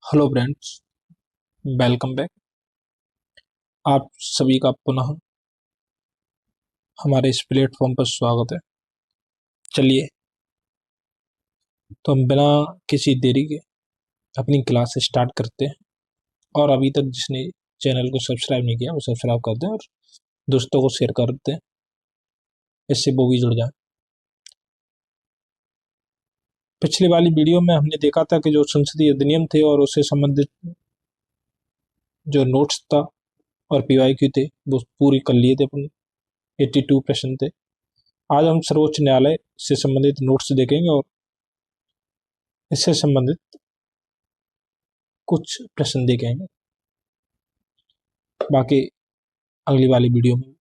Hello friends, welcome back. आप सभी का पुनः हमारे इस प्लेटफॉर्म पर स्वागत है। चलिए, तो हम बिना किसी देरी के अपनी क्लास स्टार्ट करते हैं। और अभी तक जिसने चैनल को सब्सक्राइब नहीं किया वो सब्सक्राइब कर दें और दोस्तों को शेयर कर दें, इससे वो भी जुड़ जाए। पिछली वाली वीडियो में हमने देखा था कि जो संसदीय अधिनियम थे और उससे संबंधित जो नोट्स था और पीवाईक्यू थे वो पूरी कर लिए थे अपन। 82 प्रश्न थे। आज हम सर्वोच्च न्यायालय से संबंधित नोट्स देखेंगे और इससे संबंधित कुछ प्रश्न देखेंगे। बाकी अगली वाली वीडियो में।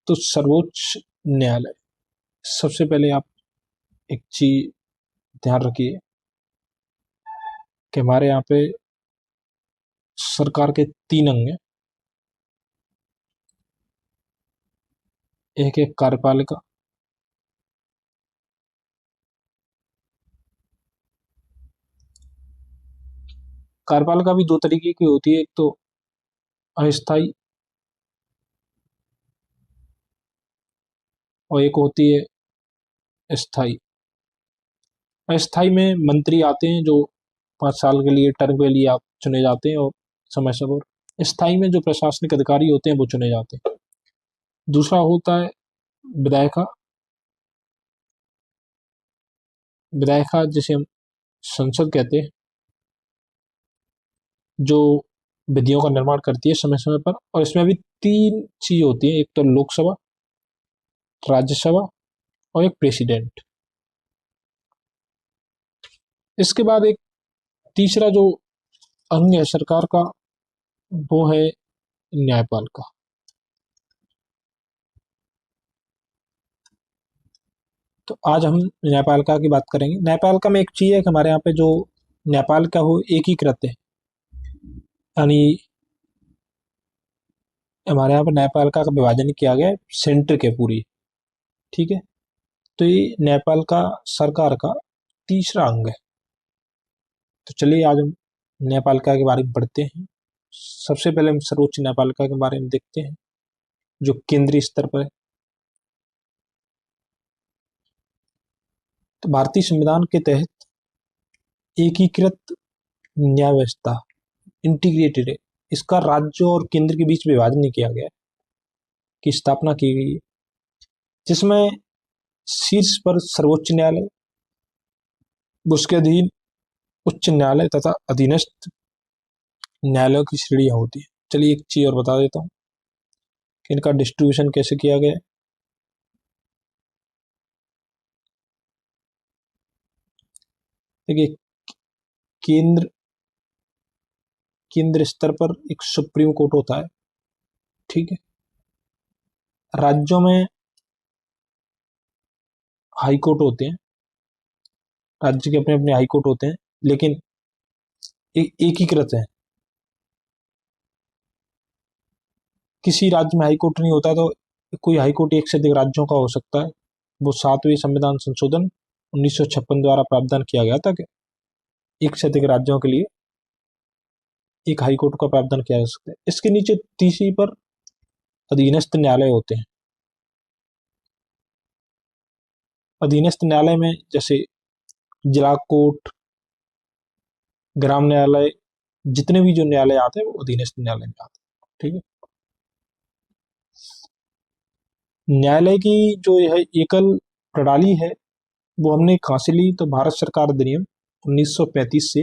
तो सर्वोच्च न्यायालय, सबसे पहले आप एक चीज ध्यान रखिए कि हमारे यहाँ पे सरकार के 3 अंग हैं। एक है कार्यपालिका, कार्यपालिका भी 2 तरीके की होती है, एक तो अस्थाई और एक होती है स्थाई। अस्थाई में मंत्री आते हैं जो 5 साल के लिए टर्म के लिए आप चुने जाते हैं और समय समय पर। स्थाई में जो प्रशासनिक अधिकारी होते हैं वो चुने जाते हैं। दूसरा होता है विधायिका। विधायिका जिसे हम संसद कहते हैं, जो विधियों का निर्माण करती है समय समय पर। और इसमें भी 3 चीज होती है, एक तो लोकसभा, राज्यसभा और एक प्रेसिडेंट। इसके बाद एक तीसरा जो अंग है सरकार का वो है न्यायपालिका। तो आज हम न्यायपालिका की बात करेंगे। न्यायपालिका में एक चीज है कि हमारे यहाँ पे जो न्यायपालिका हो एकीकृत है, यानी हमारे यहाँ पे न्यायपालिका का विभाजन किया गया है सेंटर के पूरी। ठीक है, तो ये न्यायपालिका सरकार का तीसरा अंग है। तो चलिए आज हम न्यायपालिका के बारे में पढ़ते हैं। सबसे पहले हम सर्वोच्च न्यायपालिका के बारे में देखते हैं जो केंद्रीय स्तर पर है। तो भारतीय संविधान के तहत एकीकृत न्याय व्यवस्था इंटीग्रेटेड है, इसका राज्यों और केंद्र के बीच विभाजन नहीं किया गया, की स्थापना की गई है, जिसमें शीर्ष पर सर्वोच्च न्यायालय, उसके अधीन उच्च न्यायालय तथा अधीनस्थ न्यायालयों की श्रेणियां होती है। चलिए एक चीज और बता देता हूँ कि इनका डिस्ट्रीब्यूशन कैसे किया गया है। देखिए, केंद्र केंद्र स्तर पर एक सुप्रीम कोर्ट होता है। ठीक है, राज्यों में हाई कोर्ट होते हैं, राज्य के अपने अपने हाई कोर्ट होते हैं, लेकिन एकीकृत है। किसी राज्य में हाई कोर्ट नहीं होता तो कोई हाई कोर्ट एक से अधिक राज्यों का हो सकता है। वो 7वें संविधान संशोधन 1956 द्वारा प्रावधान किया गया था कि एक से अधिक राज्यों के लिए एक हाई कोर्ट का प्रावधान किया जा सकता है। इसके नीचे तीसरी पर अधीनस्थ न्यायालय होते हैं। अधीनस्थ न्यायालय में जैसे जिला कोर्ट, ग्राम न्यायालय, जितने भी जो न्यायालय आते हैं वो अधीनस्थ न्यायालय में आते हैं। ठीक है, न्यायालय की जो यह एकल प्रणाली है वो हमने कहाँ से ली, तो भारत सरकार अधिनियम 1935 से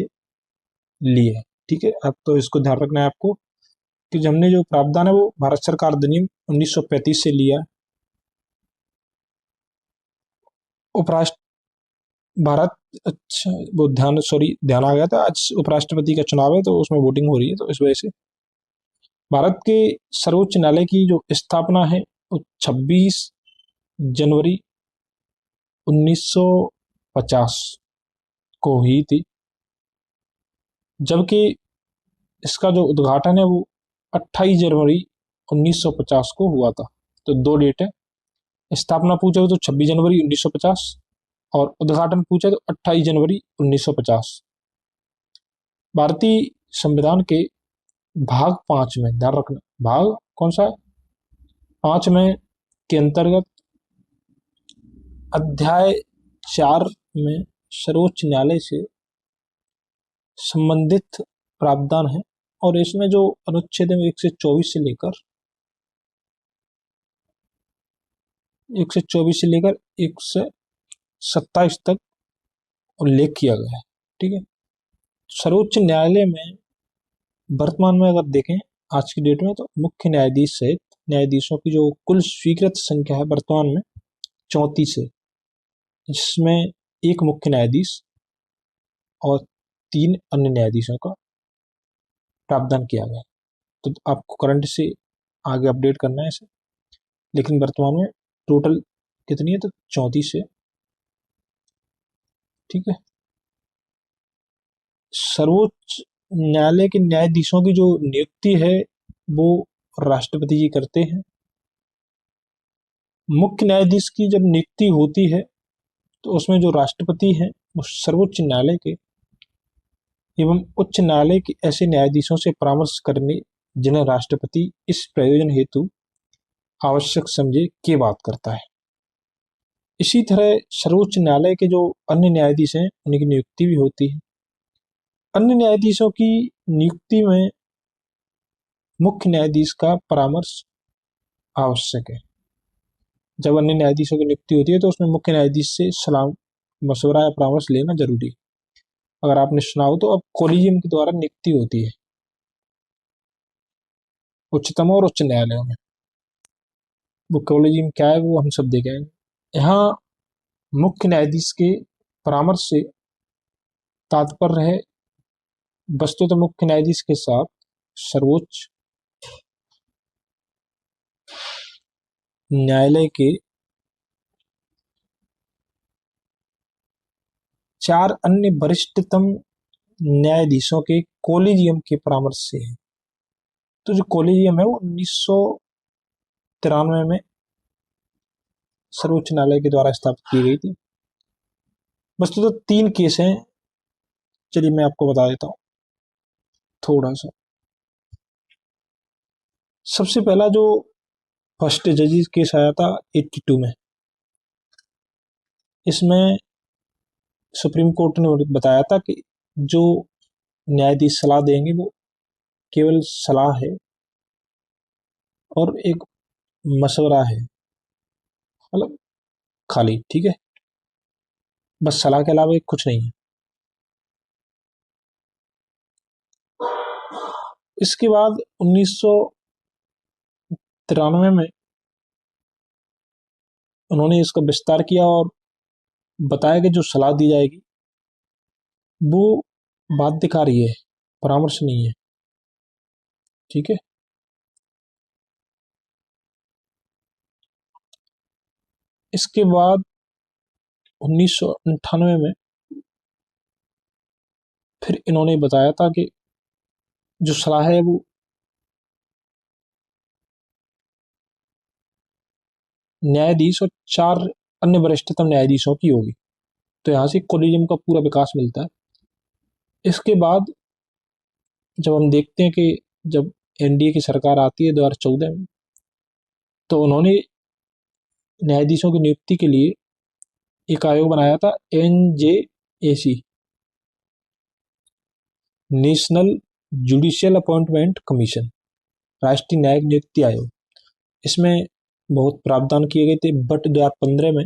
ली है। ठीक है, अब तो इसको ध्यान रखना है आपको कि हमने जो प्रावधान है वो भारत सरकार अधिनियम 1935 से लिया है। उपराष्ट्र भारत, अच्छा वो ध्यान आ गया था, आज उपराष्ट्रपति का चुनाव है तो उसमें वोटिंग हो रही है, तो इस वजह से भारत के सर्वोच्च न्यायालय की जो स्थापना है वो 26 जनवरी 1950 को हुई थी, जबकि इसका जो उद्घाटन है वो 28 जनवरी 1950 को हुआ था। तो 2 डेट है। स्थापना पूछो तो 26 जनवरी 1950 और उद्घाटन पूछे तो 28 जनवरी 1950। भारतीय संविधान के भाग 5 में, ध्यान रखना, भाग कौन सा है, 5 में के अंतर्गत अध्याय 4 में सर्वोच्च न्यायालय से संबंधित प्रावधान है। और इसमें जो अनुच्छेद है 124 से लेकर 127 तक उल्लेख किया गया है। ठीक है, सर्वोच्च न्यायालय में वर्तमान में अगर देखें आज की डेट में तो मुख्य न्यायाधीश सहित न्यायाधीशों की जो कुल स्वीकृत संख्या है वर्तमान में 34 है, जिसमें एक मुख्य न्यायाधीश और 3 अन्य न्यायाधीशों का प्रावधान किया गया। तो आपको करंट से आगे अपडेट करना है इसे, लेकिन वर्तमान में टोटल कितनी है तो 34 है। ठीक है, सर्वोच्च न्यायालय के न्यायाधीशों की जो नियुक्ति है वो राष्ट्रपति जी करते हैं। मुख्य न्यायाधीश की जब नियुक्ति होती है तो उसमें जो राष्ट्रपति हैं वो सर्वोच्च न्यायालय के एवं उच्च न्यायालय के ऐसे न्यायाधीशों से परामर्श करने जिन्हें राष्ट्रपति इस प्रयोजन हेतु आवश्यक समझे की बात करता है। इसी तरह सर्वोच्च न्यायालय के जो अन्य न्यायाधीश हैं उनकी नियुक्ति भी होती है। अन्य न्यायाधीशों की नियुक्ति में मुख्य न्यायाधीश का परामर्श आवश्यक है। जब अन्य न्यायाधीशों की नियुक्ति होती है तो उसमें मुख्य न्यायाधीश से सलाह मशवरा या परामर्श लेना जरूरी है। अगर आपने सुना हो तो अब कोलिजियम के द्वारा नियुक्ति होती है उच्चतम और उच्च न्यायालयों में। वो कोलिजियम क्या है वो हम सब देखें। यहाँ मुख्य न्यायाधीश के परामर्श से तात्पर्य है वस्तुतः मुख्य न्यायाधीश के साथ सर्वोच्च न्यायालय के 4 अन्य वरिष्ठतम न्यायाधीशों के कोलिजियम के परामर्श से है। तो जो कोलिजियम है वो 1993 में सर्वोच्च न्यायालय के द्वारा स्थापित की गई थी। वस्तुतः 3 केस हैं, चलिए मैं आपको बता देता हूँ थोड़ा सा। सबसे पहला जो फर्स्ट जजेस केस आया था 82 में, इसमें सुप्रीम कोर्ट ने बताया था कि जो न्यायाधीश सलाह देंगे वो केवल सलाह है और एक मशवरा है, मतलब खाली, ठीक है, बस सलाह के अलावा कुछ नहीं है। इसके बाद 1993 में उन्होंने इसका विस्तार किया और बताया कि जो सलाह दी जाएगी वो बाध्यकारी है, परामर्श नहीं है। ठीक है, इसके बाद 1998 में फिर इन्होंने बताया था कि जो सलाह है वो न्यायाधीश और 4 अन्य वरिष्ठतम न्यायाधीशों की होगी। तो यहाँ से कोलिजियम का पूरा विकास मिलता है। इसके बाद जब हम देखते हैं कि जब एनडीए की सरकार आती है 2014 में, तो उन्होंने न्यायाधीशों की नियुक्ति के लिए एक आयोग बनाया था, NJAC, national judicial appointment commission, राष्ट्रीय न्यायिक नियुक्ति आयोग। इसमें बहुत प्रावधान किए गए थे, बट 2015 में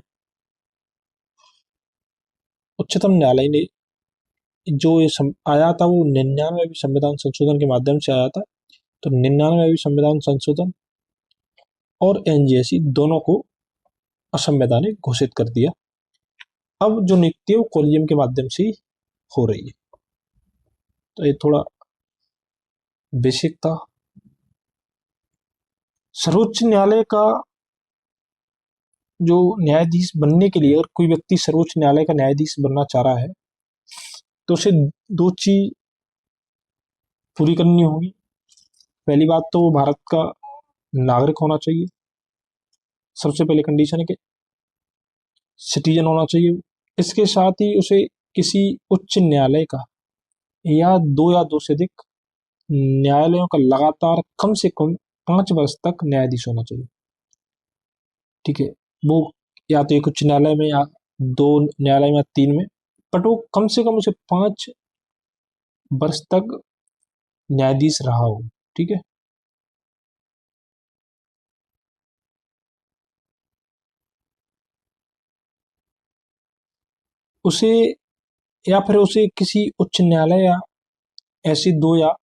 उच्चतम न्यायालय ने जो ये आया था वो 99वें संविधान संशोधन के माध्यम से आया था। तो 99वें संविधान संशोधन और NJAC दोनों को असंवैधानिक घोषित कर दिया। अब जो नियुक्ति है वो कोलिजियम के माध्यम से ही हो रही है। तो ये थोड़ा बेसिक था। सर्वोच्च न्यायालय का जो न्यायाधीश बनने के लिए अगर कोई व्यक्ति सर्वोच्च न्यायालय का न्यायाधीश बनना चाह रहा है तो उसे 2 चीज पूरी करनी होगी। पहली बात तो वो भारत का नागरिक होना चाहिए, सबसे पहले कंडीशन है कि सिटीजन होना चाहिए। इसके साथ ही उसे किसी उच्च न्यायालय का या दो से अधिक न्यायालयों का लगातार कम से कम 5 वर्ष तक न्यायाधीश होना चाहिए। ठीक है, वो या तो एक उच्च न्यायालय में या 2 न्यायालय में या 3 में, बट वो कम से कम उसे 5 वर्ष तक न्यायाधीश रहा हो। ठीक है, उसे या फिर उसे किसी उच्च न्यायालय या ऐसे 2 या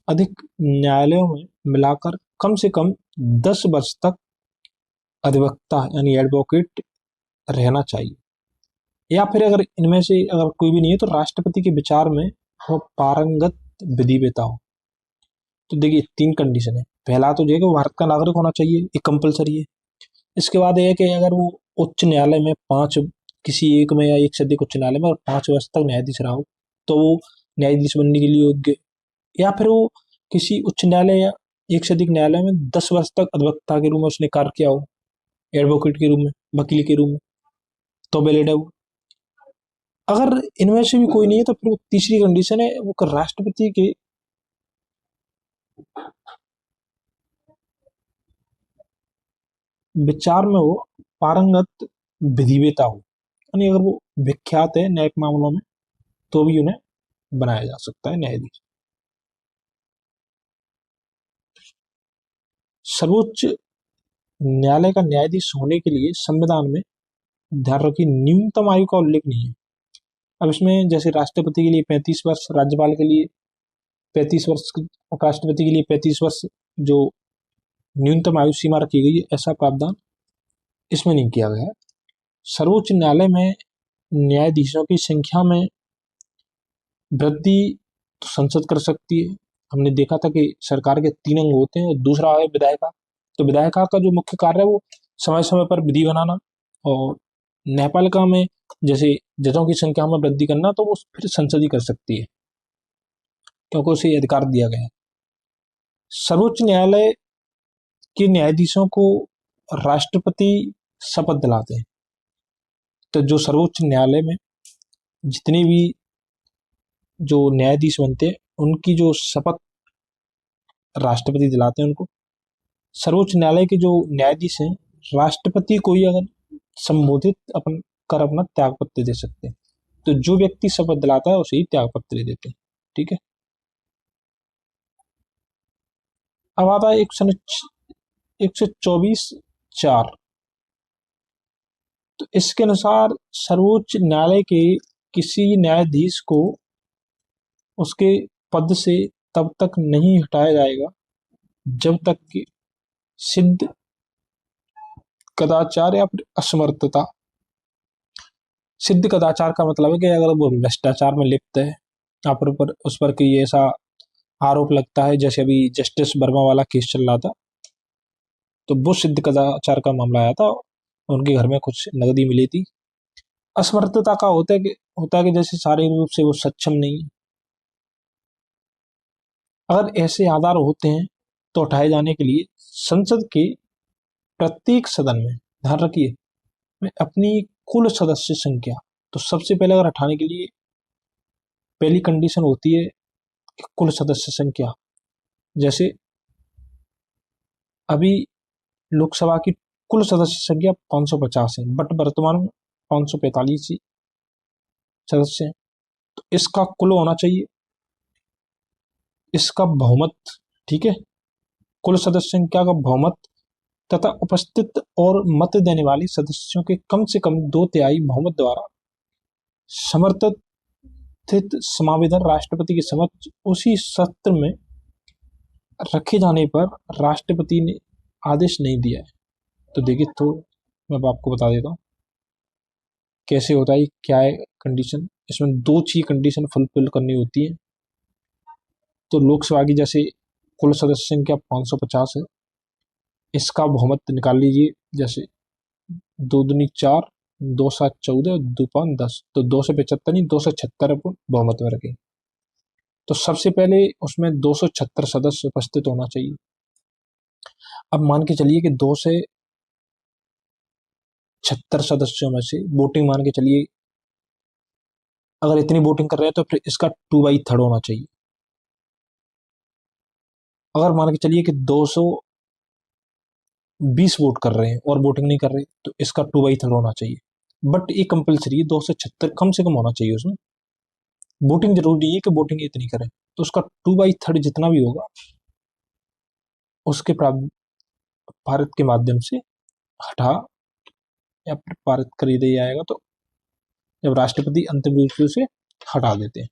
अधिक न्यायालयों में मिलाकर कम से कम 10 वर्ष तक अधिवक्ता यानी एडवोकेट रहना चाहिए। या फिर अगर इनमें से अगर कोई भी नहीं है तो राष्ट्रपति के विचार में वो पारंगत विधिवेता हो। तो देखिए 3 कंडीशन है। पहला तो ये कि वो भारत का नागरिक होना चाहिए, ये कंपलसरी है। इसके बाद ये है कि अगर वो उच्च न्यायालय में किसी एक में या एक से अधिक उच्च न्यायालय में और 5 वर्ष तक न्यायाधीश रहा हो तो वो न्यायाधीश बनने के लिए योग्य। या फिर वो किसी उच्च न्यायालय या एक से अधिक न्यायालय में 10 वर्ष तक अधिवक्ता के रूप में उसने कार्य किया हो, एडवोकेट के रूप में, वकील के रूप में, तो वैलिड है वो। अगर इनमें से भी कोई नहीं है तो फिर तीसरी कंडीशन है वो राष्ट्रपति के विचार में वो पारंगत विधिवेता हो, यानी अगर वो विख्यात है न्यायिक मामलों में तो भी उन्हें बनाया जा सकता है न्यायाधीश। सर्वोच्च न्यायालय का न्यायाधीश होने के लिए संविधान में ध्यान रखिए न्यूनतम आयु का उल्लेख नहीं है। अब इसमें जैसे राष्ट्रपति के लिए 35 वर्ष, राज्यपाल के लिए 35 वर्ष, उपराष्ट्रपति के लिए 35 वर्ष जो न्यूनतम आयु सीमा रखी गई है, ऐसा प्रावधान इसमें नहीं किया गया है। सर्वोच्च न्यायालय में न्यायाधीशों की संख्या में वृद्धि तो संसद कर सकती है। हमने देखा था कि सरकार के 3 अंग होते हैं और दूसरा है विधायिका। तो विधायिका का जो मुख्य कार्य है वो समय समय पर विधि बनाना, और न्यायपालिका में जैसे जजों की संख्या में वृद्धि करना, तो वो फिर संसद ही कर सकती है क्योंकि उसे अधिकार दिया गया है। सर्वोच्च न्यायालय के न्यायाधीशों को राष्ट्रपति शपथ दिलाते हैं। तो जो सर्वोच्च न्यायालय में जितने भी जो न्यायाधीश बनते हैं उनकी जो शपथ राष्ट्रपति दिलाते हैं उनको। सर्वोच्च न्यायालय के जो न्यायाधीश हैं राष्ट्रपति को ही अगर संबोधित अपना त्याग पत्र दे सकते हैं। तो जो व्यक्ति शपथ दिलाता है उसे ही त्याग पत्र देते हैं। ठीक है, अब आता है 124(4). तो इसके अनुसार सर्वोच्च न्यायालय के किसी न्यायाधीश को उसके पद से तब तक नहीं हटाया जाएगा जब तक कि सिद्ध कदाचार या फिर असमर्थता। सिद्ध कदाचार का मतलब है कि अगर वो भ्रष्टाचार में लिप्त है या फिर उस पर कोई ऐसा आरोप लगता है, जैसे अभी जस्टिस वर्मा वाला केस चल रहा था, तो वो सिद्ध कदाचार का मामला आया था, उनके घर में कुछ नकदी मिली थी। असमर्थता का होता है कि जैसे शारीरिक रूप से वो सक्षम नहीं है। अगर ऐसे आधार होते हैं तो हटाए जाने के लिए संसद के प्रत्येक सदन में, ध्यान रखिए, में अपनी कुल सदस्य संख्या, तो सबसे पहले अगर हटाने के लिए पहली कंडीशन होती है कुल सदस्य संख्या। जैसे अभी लोकसभा की कुल सदस्य संख्या 550 है, बट वर्तमान में 545 ही सदस्य हैं। तो इसका कुल होना चाहिए, इसका बहुमत। ठीक है, कुल सदस्य संख्या का बहुमत तथा उपस्थित और मत देने वाले सदस्यों के कम से कम 2/3 बहुमत द्वारा समर्थित समावेदन राष्ट्रपति के समक्ष उसी सत्र में रखे जाने पर राष्ट्रपति ने आदेश नहीं दिया है। तो देखिए, तो मैं आपको बता देता हूँ कैसे होता है, क्या है कंडीशन। इसमें 2 चीज कंडीशन फुलफिल करनी होती है। तो लोकसभा की जैसे कुल सदस्य संख्या 550 है, इसका बहुमत निकाल लीजिए। जैसे 2 दूनी 4, 2 7 14, 2 5 10, तो 275 नहीं 276 को बहुमत में रखें। तो सबसे पहले उसमें 276 सदस्य उपस्थित होना चाहिए। अब मान के चलिए कि 276 सदस्यों में से वोटिंग मान के चलिए अगर इतनी वोटिंग कर रहे हैं तो फिर इसका 2/3 होना चाहिए। अगर मान के चलिए कि 220 वोट कर रहे हैं और वोटिंग नहीं कर रहे तो इसका 2/3 होना चाहिए। बट ये कंपलसरी है, 276 कम से कम होना चाहिए उसमें। वोटिंग जरूरी है कि वोटिंग इतनी करें, तो उसका 2/3 जितना भी होगा उसके पारित के माध्यम से हटा या फिर पारित कर ही दिया जाएगा, तो जब राष्ट्रपति अंतिम रूप से उसे हटा देते हैं।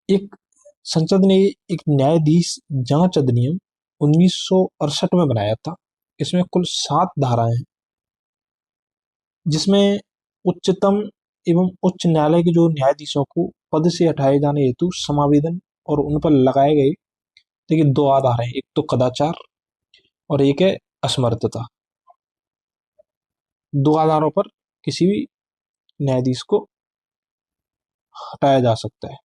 एक संसद ने एक न्यायाधीश जांच अधिनियम 1968 में बनाया था। इसमें कुल 7 धाराएं हैं, जिसमें उच्चतम एवं उच्च न्यायालय के जो न्यायाधीशों को पद से हटाए जाने हेतु समावेदन और उन पर लगाए गए, देखिए 2 आधार हैं, एक तो कदाचार और एक है असमर्थता। 2 आधारों पर किसी भी न्यायाधीश को हटाया जा सकता है।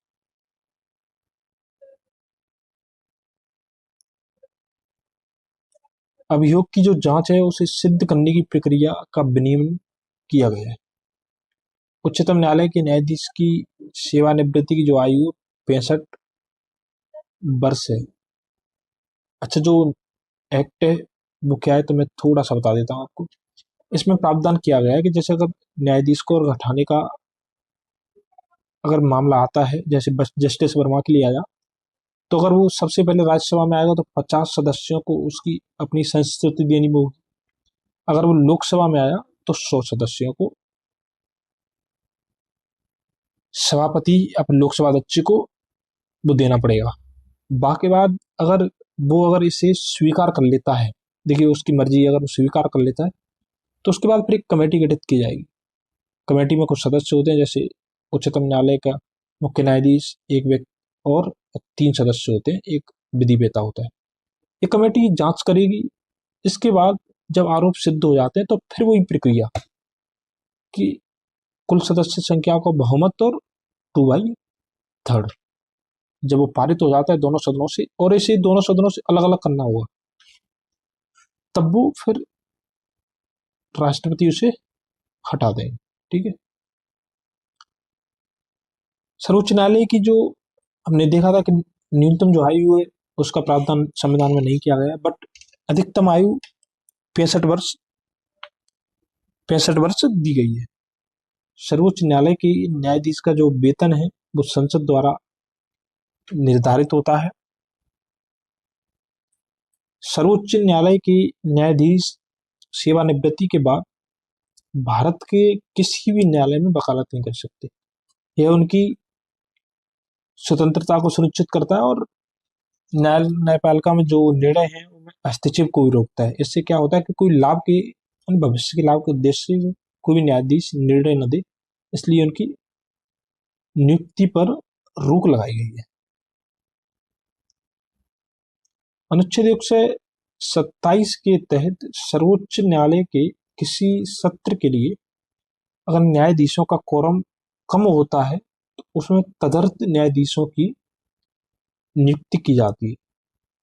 अभियोग की जो जांच है उसे सिद्ध करने की प्रक्रिया का विनियमन किया गया है। उच्चतम न्यायालय के न्यायाधीश की सेवानिवृत्ति की जो आयु 65 वर्ष है। अच्छा, जो एक्ट है वो क्या है, तो मैं थोड़ा सा बता देता हूँ आपको। इसमें प्रावधान किया गया है कि जैसे अगर न्यायाधीश को और हटाने का अगर मामला आता है, जैसे जस्टिस वर्मा के लिए आया, तो अगर वो सबसे पहले राज्यसभा में आएगा तो 50 सदस्यों को उसकी अपनी संस्तुति देनी होगी। अगर वो लोकसभा में आया तो 100 सदस्यों को, सभापति अपने लोकसभा अध्यक्ष को वो देना पड़ेगा। बाकी बाद अगर इसे स्वीकार कर लेता है, देखिए उसकी मर्जी, अगर वो स्वीकार कर लेता है तो उसके बाद फिर एक कमेटी गठित की जाएगी। कमेटी में कुछ सदस्य होते हैं, जैसे उच्चतम न्यायालय का मुख्य न्यायाधीश, एक व्यक्ति और 3 सदस्य होते हैं, एक विधि वेता होता है। ये कमेटी जांच करेगी। इसके बाद जब आरोप सिद्ध हो जाते हैं तो फिर वही प्रक्रिया कि कुल सदस्य संख्या को बहुमत और 2/3 जब वो पारित हो जाता है दोनों सदनों से, और इसे दोनों सदनों से अलग अलग करना होगा, तब वो फिर राष्ट्रपति उसे हटा देंगे। ठीक है। सर्वोच्च न्यायालय की जो हमने देखा था कि न्यूनतम जो आयु है उसका प्रावधान संविधान में नहीं किया गया, बट अधिकतम आयु 65 वर्ष दी गई है। सर्वोच्च न्यायालय के न्यायाधीश का जो वेतन है वो संसद द्वारा निर्धारित होता है। सर्वोच्च न्यायालय के न्यायाधीश सेवानिवृत्ति के बाद भारत के किसी भी न्यायालय में वकालत नहीं कर सकते। यह उनकी स्वतंत्रता को सुनिश्चित करता है और न्यायपालिका में जो निर्णय है उनमें हस्तक्षेप को भी रोकता है। इससे क्या होता है कि कोई लाभ के, भविष्य के लाभ के उद्देश्य से कोई भी न्यायाधीश निर्णय न दे, इसलिए उनकी नियुक्ति पर रोक लगाई गई है। अनुच्छेद 127 के तहत सर्वोच्च न्यायालय के किसी सत्र के लिए अगर न्यायाधीशों का कोरम कम होता है तो उसमें तदर्थ न्यायाधीशों की नियुक्ति की जाती है।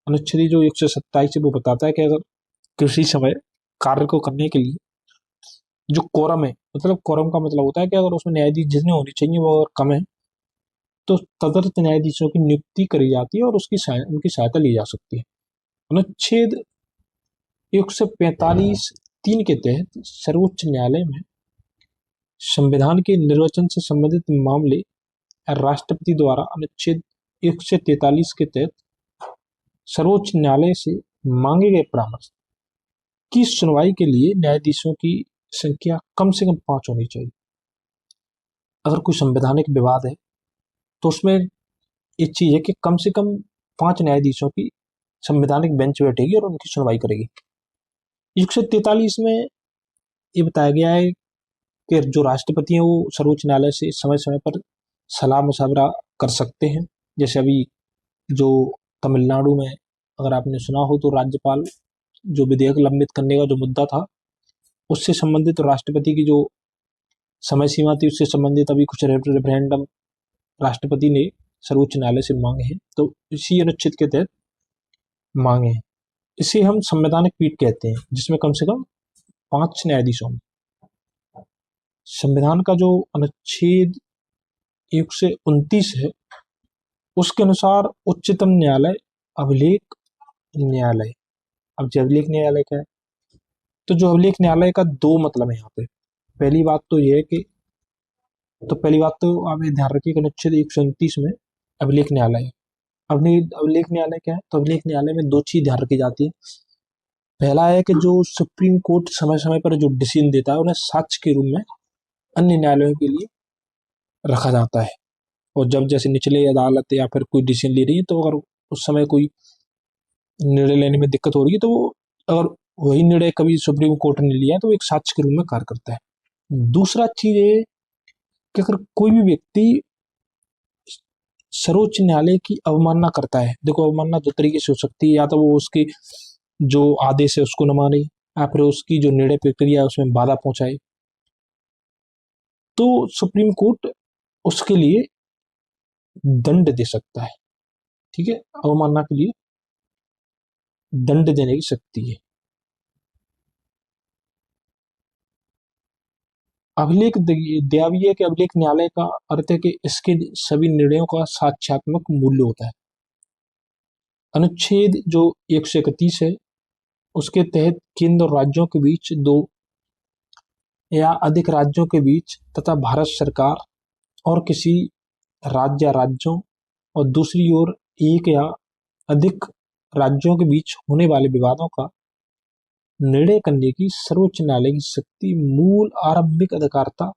अनुच्छेद जो 127 है वो बताता है कि अगर किसी समय कार्य को करने के लिए जो कोरम है, मतलब कोरम का मतलब होता है कि अगर उसमें न्यायाधीश जितने होने चाहिए वो अगर कम है तो तदर्थ न्यायाधीशों की नियुक्ति करी जाती है और उनकी सहायता ली जा सकती है। अनुच्छेद 145(3) के तहत सर्वोच्च न्यायालय में संविधान के निर्वचन से संबंधित मामले राष्ट्रपति द्वारा अनुच्छेद 143 के तहत सर्वोच्च न्यायालय से मांगे गए परामर्श की सुनवाई के लिए न्यायाधीशों की संख्या कम से कम 5 होनी चाहिए। अगर कोई संवैधानिक विवाद है तो उसमें एक चीज है कि कम से कम 5 न्यायाधीशों की संवैधानिक बेंच बैठेगी और उनकी सुनवाई करेगी। 143 में ये बताया गया है कि जो राष्ट्रपति हैं वो सर्वोच्च न्यायालय से समय समय पर सलाह मशवरा कर सकते हैं। जैसे अभी जो तमिलनाडु में अगर आपने सुना हो तो राज्यपाल जो विधेयक लंबित करने का जो मुद्दा था उससे संबंधित राष्ट्रपति की जो समय सीमा थी उससे संबंधित अभी कुछ रेफरेंडम राष्ट्रपति ने सर्वोच्च न्यायालय से मांगे हैं, तो इसी अनुच्छेद के तहत मांगे हैं। इसे हम संवैधानिक पीठ कहते हैं जिसमें कम से कम 5 न्यायाधीश होंगे। संविधान का जो अनुच्छेद 129 है उसके अनुसार उच्चतम न्यायालय अभिलेख न्यायालय। अब जो अभिलेख न्यायालय क्या है, तो जो अभिलेख न्यायालय का दो मतलब है यहाँ पे। पहली बात तो ये है कि पहली बात तो आप ये ध्यान रखिए कि अनुच्छेद 129 में अभिलेख न्यायालय है। अभिलेख न्यायालय क्या है, तो अभिलेख न्यायालय में दो चीज ध्यान रखी जाती है। पहला है कि जो सुप्रीम कोर्ट समय समय पर जो डिसीजन देता है उन्हें साक्ष्य के रूप में अन्य न्यायालयों के लिए रखा जाता है। और जब जैसे निचले अदालत या फिर कोई डिसीजन ले रही है तो अगर उस समय कोई निर्णय लेने में दिक्कत हो रही है तो वो अगर वही निर्णय कभी सुप्रीम कोर्ट ने लिया तो वो एक साक्ष्य के रूप में कार्य करता है। दूसरा चीज है कि अगर कोई भी व्यक्ति सर्वोच्च न्यायालय की अवमानना करता है, देखो अवमानना दो तरीके से हो सकती है, या तो वो उसके जो आदेश है उसको न माने या फिर उसकी जो निर्णय प्रक्रिया है उसमें बाधा पहुंचाए, तो सुप्रीम कोर्ट उसके लिए दंड दे सकता है। ठीक है, अवमानना के लिए दंड देने की शक्ति है। अभिलेख दिया भी है कि अभिलेख न्यायालय का अर्थ है कि इसके सभी निर्णयों का साक्ष्यात्मक मूल्य होता है। अनुच्छेद जो 131 है उसके तहत केंद्र और राज्यों के बीच, दो या अधिक राज्यों के बीच तथा भारत सरकार और किसी राज्य या राज्यों और दूसरी ओर एक या अधिक राज्यों के बीच होने वाले विवादों का निर्णय करने की सर्वोच्च न्यायालय की शक्ति मूल आरंभिक अधिकारिता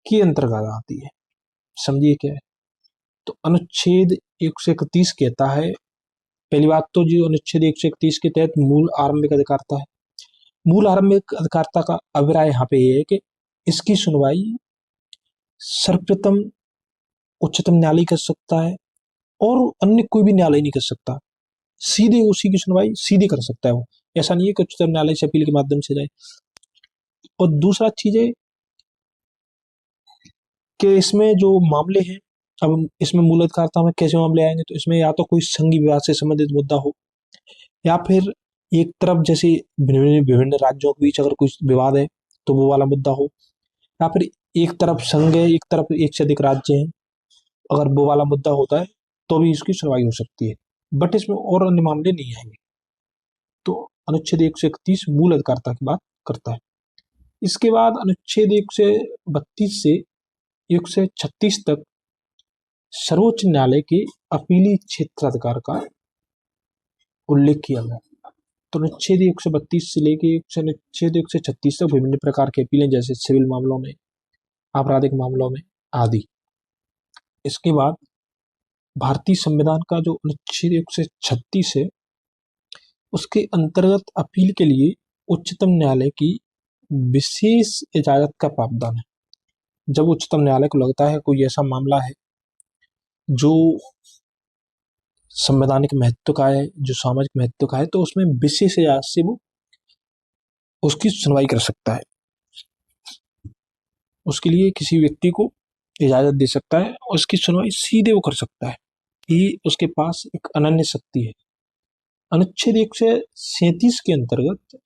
के अंतर्गत आती है। समझिए क्या है, तो अनुच्छेद 131 कहता है, पहली बात तो जो अनुच्छेद 131 के तहत मूल आरंभिक अधिकारिता है। मूल आरंभिक अधिकारिता का अभिप्राय यहाँ पे ये है कि इसकी सुनवाई सर्वप्रथम उच्चतम न्यायालय कर सकता है और अन्य कोई भी न्यायालय नहीं कर सकता। सीधे उसी की सुनवाई सीधे कर सकता है वो, ऐसा नहीं है कि उच्चतम न्यायालय से अपील के माध्यम से जाए। और दूसरा चीज है कि इसमें जो मामले हैं, अब इसमें मूल अधिकारिता में कैसे मामले आएंगे, तो इसमें या तो कोई संघीय विवाद से संबंधित मुद्दा हो, या फिर एक तरफ जैसे विभिन्न विभिन्न राज्यों के बीच अगर कुछ विवाद है तो वो वाला मुद्दा हो, या फिर एक तरफ संघ है एक तरफ एक से अधिक राज्य हैं, अगर वो वाला मुद्दा होता है तो भी इसकी सुनवाई हो सकती है। बट इसमें और अन्य मामले नहीं आएंगे। तो अनुच्छेद 131 मूल अधिकारिता की बात करता है। इसके बाद अनुच्छेद 132 से 136 तक सर्वोच्च न्यायालय के अपीली क्षेत्राधिकार का उल्लेख किया गया। तो अनुच्छेद 132 से लेके अनुच्छेद 136 तक विभिन्न प्रकार के अपीलें, जैसे सिविल मामलों में, आपराधिक मामलों में आदि। इसके बाद भारतीय संविधान का जो अनुच्छेद 136 है उसके अंतर्गत अपील के लिए उच्चतम न्यायालय की विशेष इजाजत का प्रावधान है। जब उच्चतम न्यायालय को लगता है कोई ऐसा मामला है जो संवैधानिक महत्व का है, जो सामाजिक महत्व का है, तो उसमें विशेष इजाजत से वो उसकी सुनवाई कर सकता है। उसके लिए किसी व्यक्ति को इजाजत दे सकता है और उसकी सुनवाई सीधे वो कर सकता है। ये उसके पास एक अनन्य शक्ति है। अनुच्छेद 137 के अंतर्गत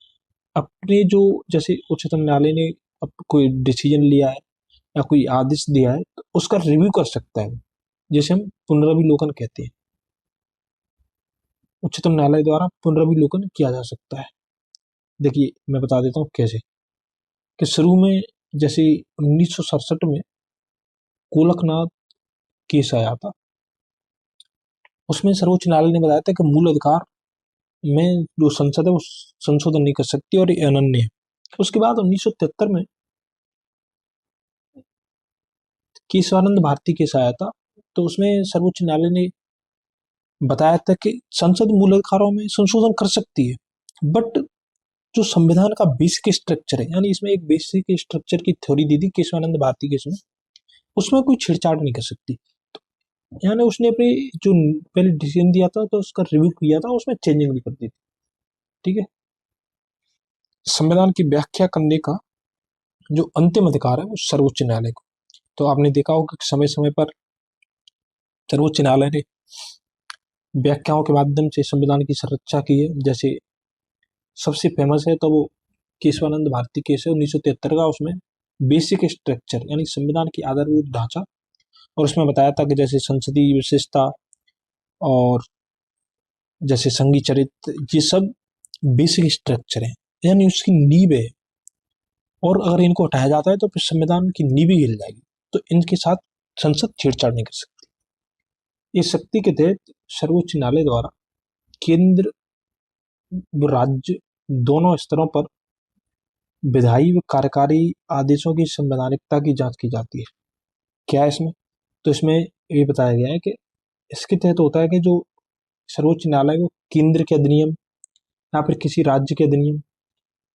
अपने जो, जैसे उच्चतम न्यायालय ने अब कोई डिसीजन लिया है या कोई आदेश दिया है तो उसका रिव्यू कर सकता है, जैसे हम पुनर्विलोकन कहते हैं। उच्चतम न्यायालय द्वारा पुनर्विलोकन किया जा सकता है। देखिए मैं बता देता हूँ कैसे, कि शुरू में जैसे 1967 में गोलकनाथ केस आया था, उसमें सर्वोच्च न्यायालय ने बताया था कि मूल अधिकार में जो संसद है वो संशोधन नहीं कर सकती और ये अनन्य है। उसके बाद 1973 में केशवानंद भारती केस आया था, तो उसमें सर्वोच्च न्यायालय ने बताया था कि संसद मूल अधिकारों में संशोधन कर सकती है, बट जो संविधान का बेसिक स्ट्रक्चर है, यानी इसमें एक बेसिक स्ट्रक्चर की थ्योरी दी थी केशवानंद भारती केस में, उसमें कोई छेड़छाड़ नहीं कर सकती। तो यानी उसने अपने जो पहले डिसीजन दिया था तो उसका रिव्यू किया था, उसमें चेंजिंग भी कर दी थी। ठीक है, संविधान की व्याख्या करने का जो अंतिम अधिकार है वो सर्वोच्च न्यायालय को। तो आपने देखा होगा कि समय समय पर सर्वोच्च न्यायालय ने व्याख्याओं के माध्यम से संविधान की संरक्षा की है। जैसे सबसे फेमस है तो वो केशवानंद भारती केस है 1973 का, उसमें बेसिक स्ट्रक्चर यानी संविधान की आधारभूत ढांचा, और उसमें बताया था कि जैसे संसदीय विशेषता और जैसे संघीय चरित्र, ये सब बेसिक स्ट्रक्चर है, यानी उसकी नींव है, और अगर इनको हटाया जाता है तो फिर संविधान की नींव ही हिल जाएगी। तो इनके साथ संसद छेड़छाड़ नहीं कर सकती। इस शक्ति के तहत सर्वोच्च न्यायालय द्वारा केंद्र व राज्य दोनों स्तरों पर विधायी व कार्यकारी आदेशों की संवैधानिकता की जांच की जाती है। क्या है इसमें? तो इसमें ये बताया गया है कि इसके तहत होता है कि जो सर्वोच्च न्यायालय वो केंद्र के अधिनियम या फिर किसी राज्य के अधिनियम,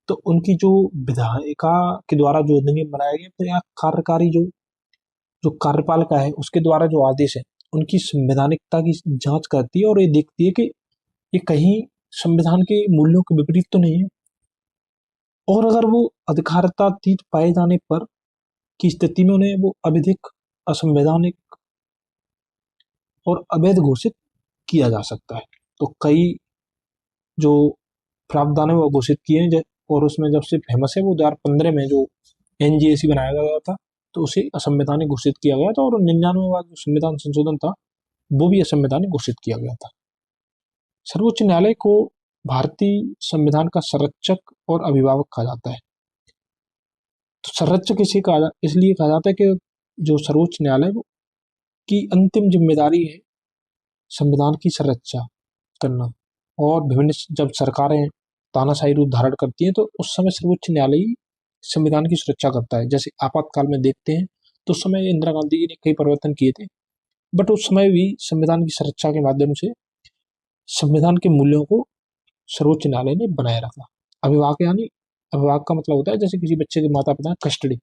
तो उनकी जो विधायिका के द्वारा जो अधिनियम बनाया गया, तो या कार्यकारी जो जो कार्यपालिका है उसके द्वारा जो आदेश है, उनकी संवैधानिकता की जांच करती है और ये देखती है कि ये कहीं संविधान के मूल्यों के विपरीत तो नहीं है, और अगर वो अधिकारतातीत पाए जाने पर की स्थिति में उन्हें वो अविधिक, असंवैधानिक और अवैध घोषित किया जा सकता है। तो कई जो प्रावधान है वो घोषित किए हैं, और उसमें जब से फेमस है वो 2015 में जो एनजीएसी बनाया गया था, तो उसे असंवैधानिक घोषित किया गया था, और 99 बाद जो संविधान संशोधन था वो भी असंवैधानिक घोषित किया गया था। सर्वोच्च न्यायालय को भारतीय संविधान का संरक्षक और अभिभावक कहा जाता है। तो संरक्षक इसलिए कहा जाता है कि जो सर्वोच्च न्यायालय की अंतिम जिम्मेदारी है संविधान की संरक्षा करना, और विभिन्न जब सरकारें तानाशाही रूप धारण करती हैं तो उस समय सर्वोच्च न्यायालय ही संविधान की सुरक्षा करता है। जैसे आपातकाल में देखते हैं तो उस समय इंदिरा गांधी जी ने कई परिवर्तन किए थे, बट उस समय भी संविधान की सुरक्षा के माध्यम से संविधान के मूल्यों को सर्वोच्च न्यायालय ने बनाए रखा। अभिभावक यानी अभिभावक का मतलब होता है जैसे किसी बच्चे के माता पिता कस्टडी,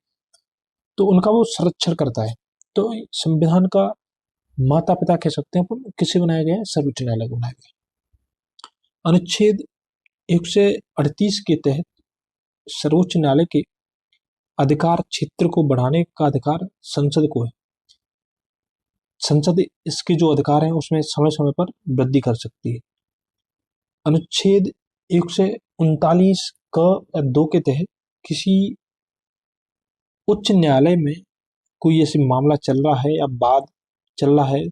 तो उनका वो संरक्षण करता है। तो संविधान का माता पिता कह सकते हैं अपन किसे बनाया गया है? सर्वोच्च न्यायालय को बनाया गया। अनुच्छेद 138 के तहत सर्वोच्च न्यायालय के अधिकार क्षेत्र को बढ़ाने का अधिकार संसद को है। संसद इसके जो अधिकार हैं उसमें समय समय पर वृद्धि कर सकती है। अनुच्छेद 139 क या 2 के तहत किसी उच्च न्यायालय में कोई ऐसी मामला चल रहा है या वाद चल रहा है,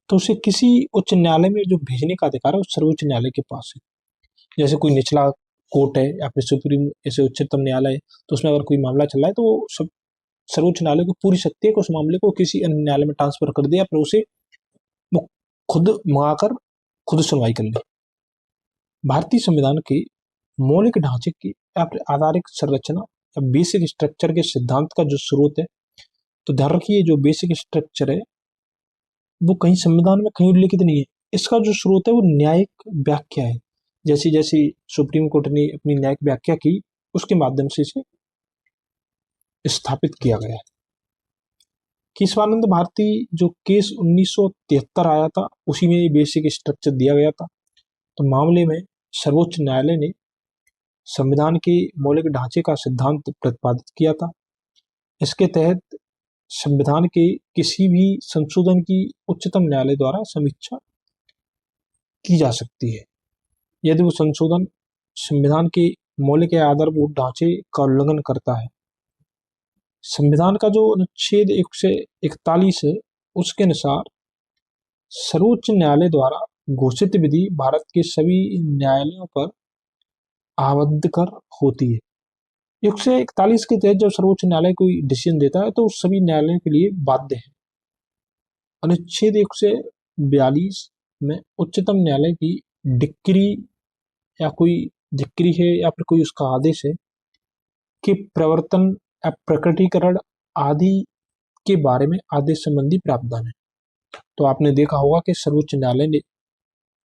तो उसे किसी उच्च न्यायालय में जो भेजने का अधिकार है उस सर्वोच्च न्यायालय के पास है। जैसे कोई निचला कोर्ट है या फिर सुप्रीम ऐसे उच्चतम न्यायालय है, तो उसमें अगर कोई मामला चल रहा है तो सब सर्वोच्च न्यायालय को पूरी शक्ति है कि उस मामले को किसी अन्य न्यायालय में ट्रांसफर कर दे या फिर उसे वो खुद मंगाकर खुद सुनवाई कर ले। भारतीय संविधान के मौलिक ढांचे की या फिर आधारिक संरचना या बेसिक स्ट्रक्चर के सिद्धांत का जो स्रोत है, तो ध्यान रखिए जो बेसिक स्ट्रक्चर है वो कहीं संविधान में कहीं उल्लिखित नहीं है। इसका जो स्रोत है वो न्यायिक व्याख्या है। जैसी जैसी सुप्रीम कोर्ट ने अपनी न्यायिक व्याख्या की उसके माध्यम से इसे स्थापित किया गया है। केशवानंद भारती जो केस 1973 आया था उसी में बेसिक स्ट्रक्चर दिया गया था। तो मामले में सर्वोच्च न्यायालय ने संविधान के मौलिक ढांचे का सिद्धांत प्रतिपादित किया था। इसके तहत संविधान के किसी भी संशोधन की उच्चतम न्यायालय द्वारा समीक्षा की जा सकती है यदि वो संशोधन संविधान के मौलिक या आधारभूत ढांचे का उल्लंघन करता है। संविधान का जो अनुच्छेद 141 है उसके अनुसार सर्वोच्च न्यायालय द्वारा घोषित विधि भारत के सभी न्यायालयों पर आबद्ध कर होती है। 141 के तहत जब सर्वोच्च न्यायालय कोई डिसीजन देता है तो सभी न्यायालयों के लिए बाध्य है। अनुच्छेद 142 में उच्चतम न्यायालय की डिक्री या कोई डिक्री है या फिर कोई उसका आदेश है कि प्रवर्तन या प्रकटीकरण आदि के बारे में आदेश संबंधी प्रावधान है। तो आपने देखा होगा कि सर्वोच्च न्यायालय ने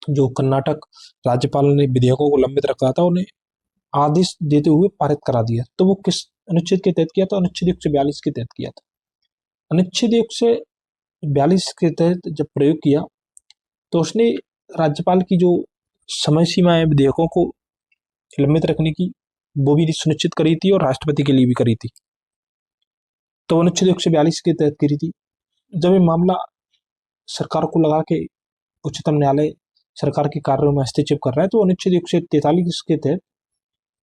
जो कर्नाटक राज्यपाल ने विधेयकों को लंबित रखा था उन्हें आदेश देते हुए पारित करा दिया। तो वो किस अनुच्छेद के तहत किया था? अनुच्छेद 142 के तहत किया था। अनुच्छेद 142 के तहत जब प्रयोग किया तो उसने राज्यपाल की जो समय सीमा है विधेयकों को लंबित रखने की वो भी सुनिश्चित करी थी और राष्ट्रपति के लिए भी करी थी। तो अनुच्छेद 142 के तहत करी थी। जब ये मामला सरकार को लगा के उच्चतम न्यायालय सरकार के कार्यों में हस्तक्षेप कर रहा है तो अनुच्छेद 143 के तहत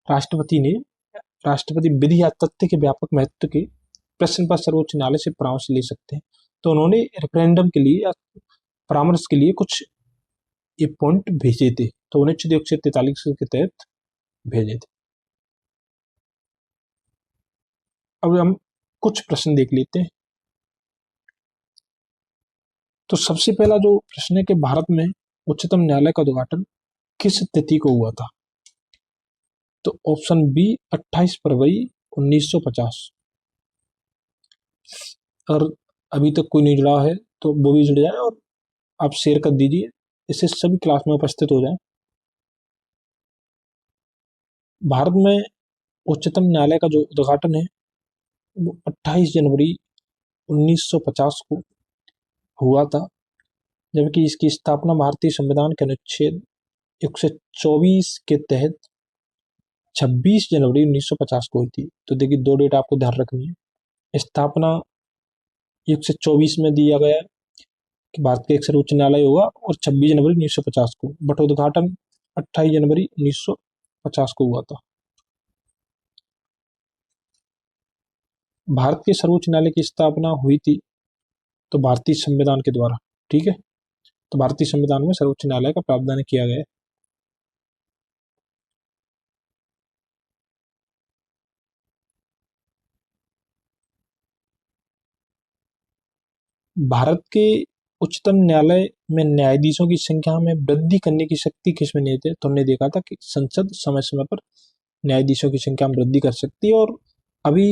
राष्ट्रपति विधि या तथ्य के व्यापक महत्व के प्रश्न पर सर्वोच्च न्यायालय से परामर्श ले सकते हैं। तो उन्होंने रेफरेंडम के लिए या परामर्श के लिए कुछ ये पॉइंट भेजे थे, तो अनुच्छेद 143 के तहत भेजे थे। अब हम कुछ प्रश्न देख लेते हैं। तो सबसे पहला जो प्रश्न है कि भारत में उच्चतम न्यायालय का उद्घाटन किस तिथि को हुआ था? तो ऑप्शन बी 28 फरवरी 1950। और अभी तक कोई नहीं जुड़ा है तो वो भी जुड़ जाए और आप शेयर कर दीजिए, इससे सभी क्लास में उपस्थित हो जाए। भारत में उच्चतम न्यायालय का जो उद्घाटन है वो 28 जनवरी 1950 को हुआ था, जबकि इसकी स्थापना भारतीय संविधान के अनुच्छेद 124 के तहत 26 जनवरी 1950 को हुई थी। तो देखिए, दो डेट आपको ध्यान रखनी है। स्थापना 124 में दिया गया है कि भारत का एक सर्वोच्च न्यायालय होगा और 26 जनवरी 1950 को, बट उद्घाटन 28 जनवरी 1950 को हुआ था। भारत के सर्वोच्च न्यायालय की स्थापना हुई थी तो भारतीय संविधान के द्वारा, ठीक है। तो भारतीय संविधान में सर्वोच्च न्यायालय का प्रावधान किया गया है। भारत के उच्चतम न्यायालय में न्यायाधीशों की संख्या में वृद्धि करने की शक्ति किसमें नहीं थे? तो हमने देखा था कि संसद समय समय पर न्यायाधीशों की संख्या में वृद्धि कर सकती है। और अभी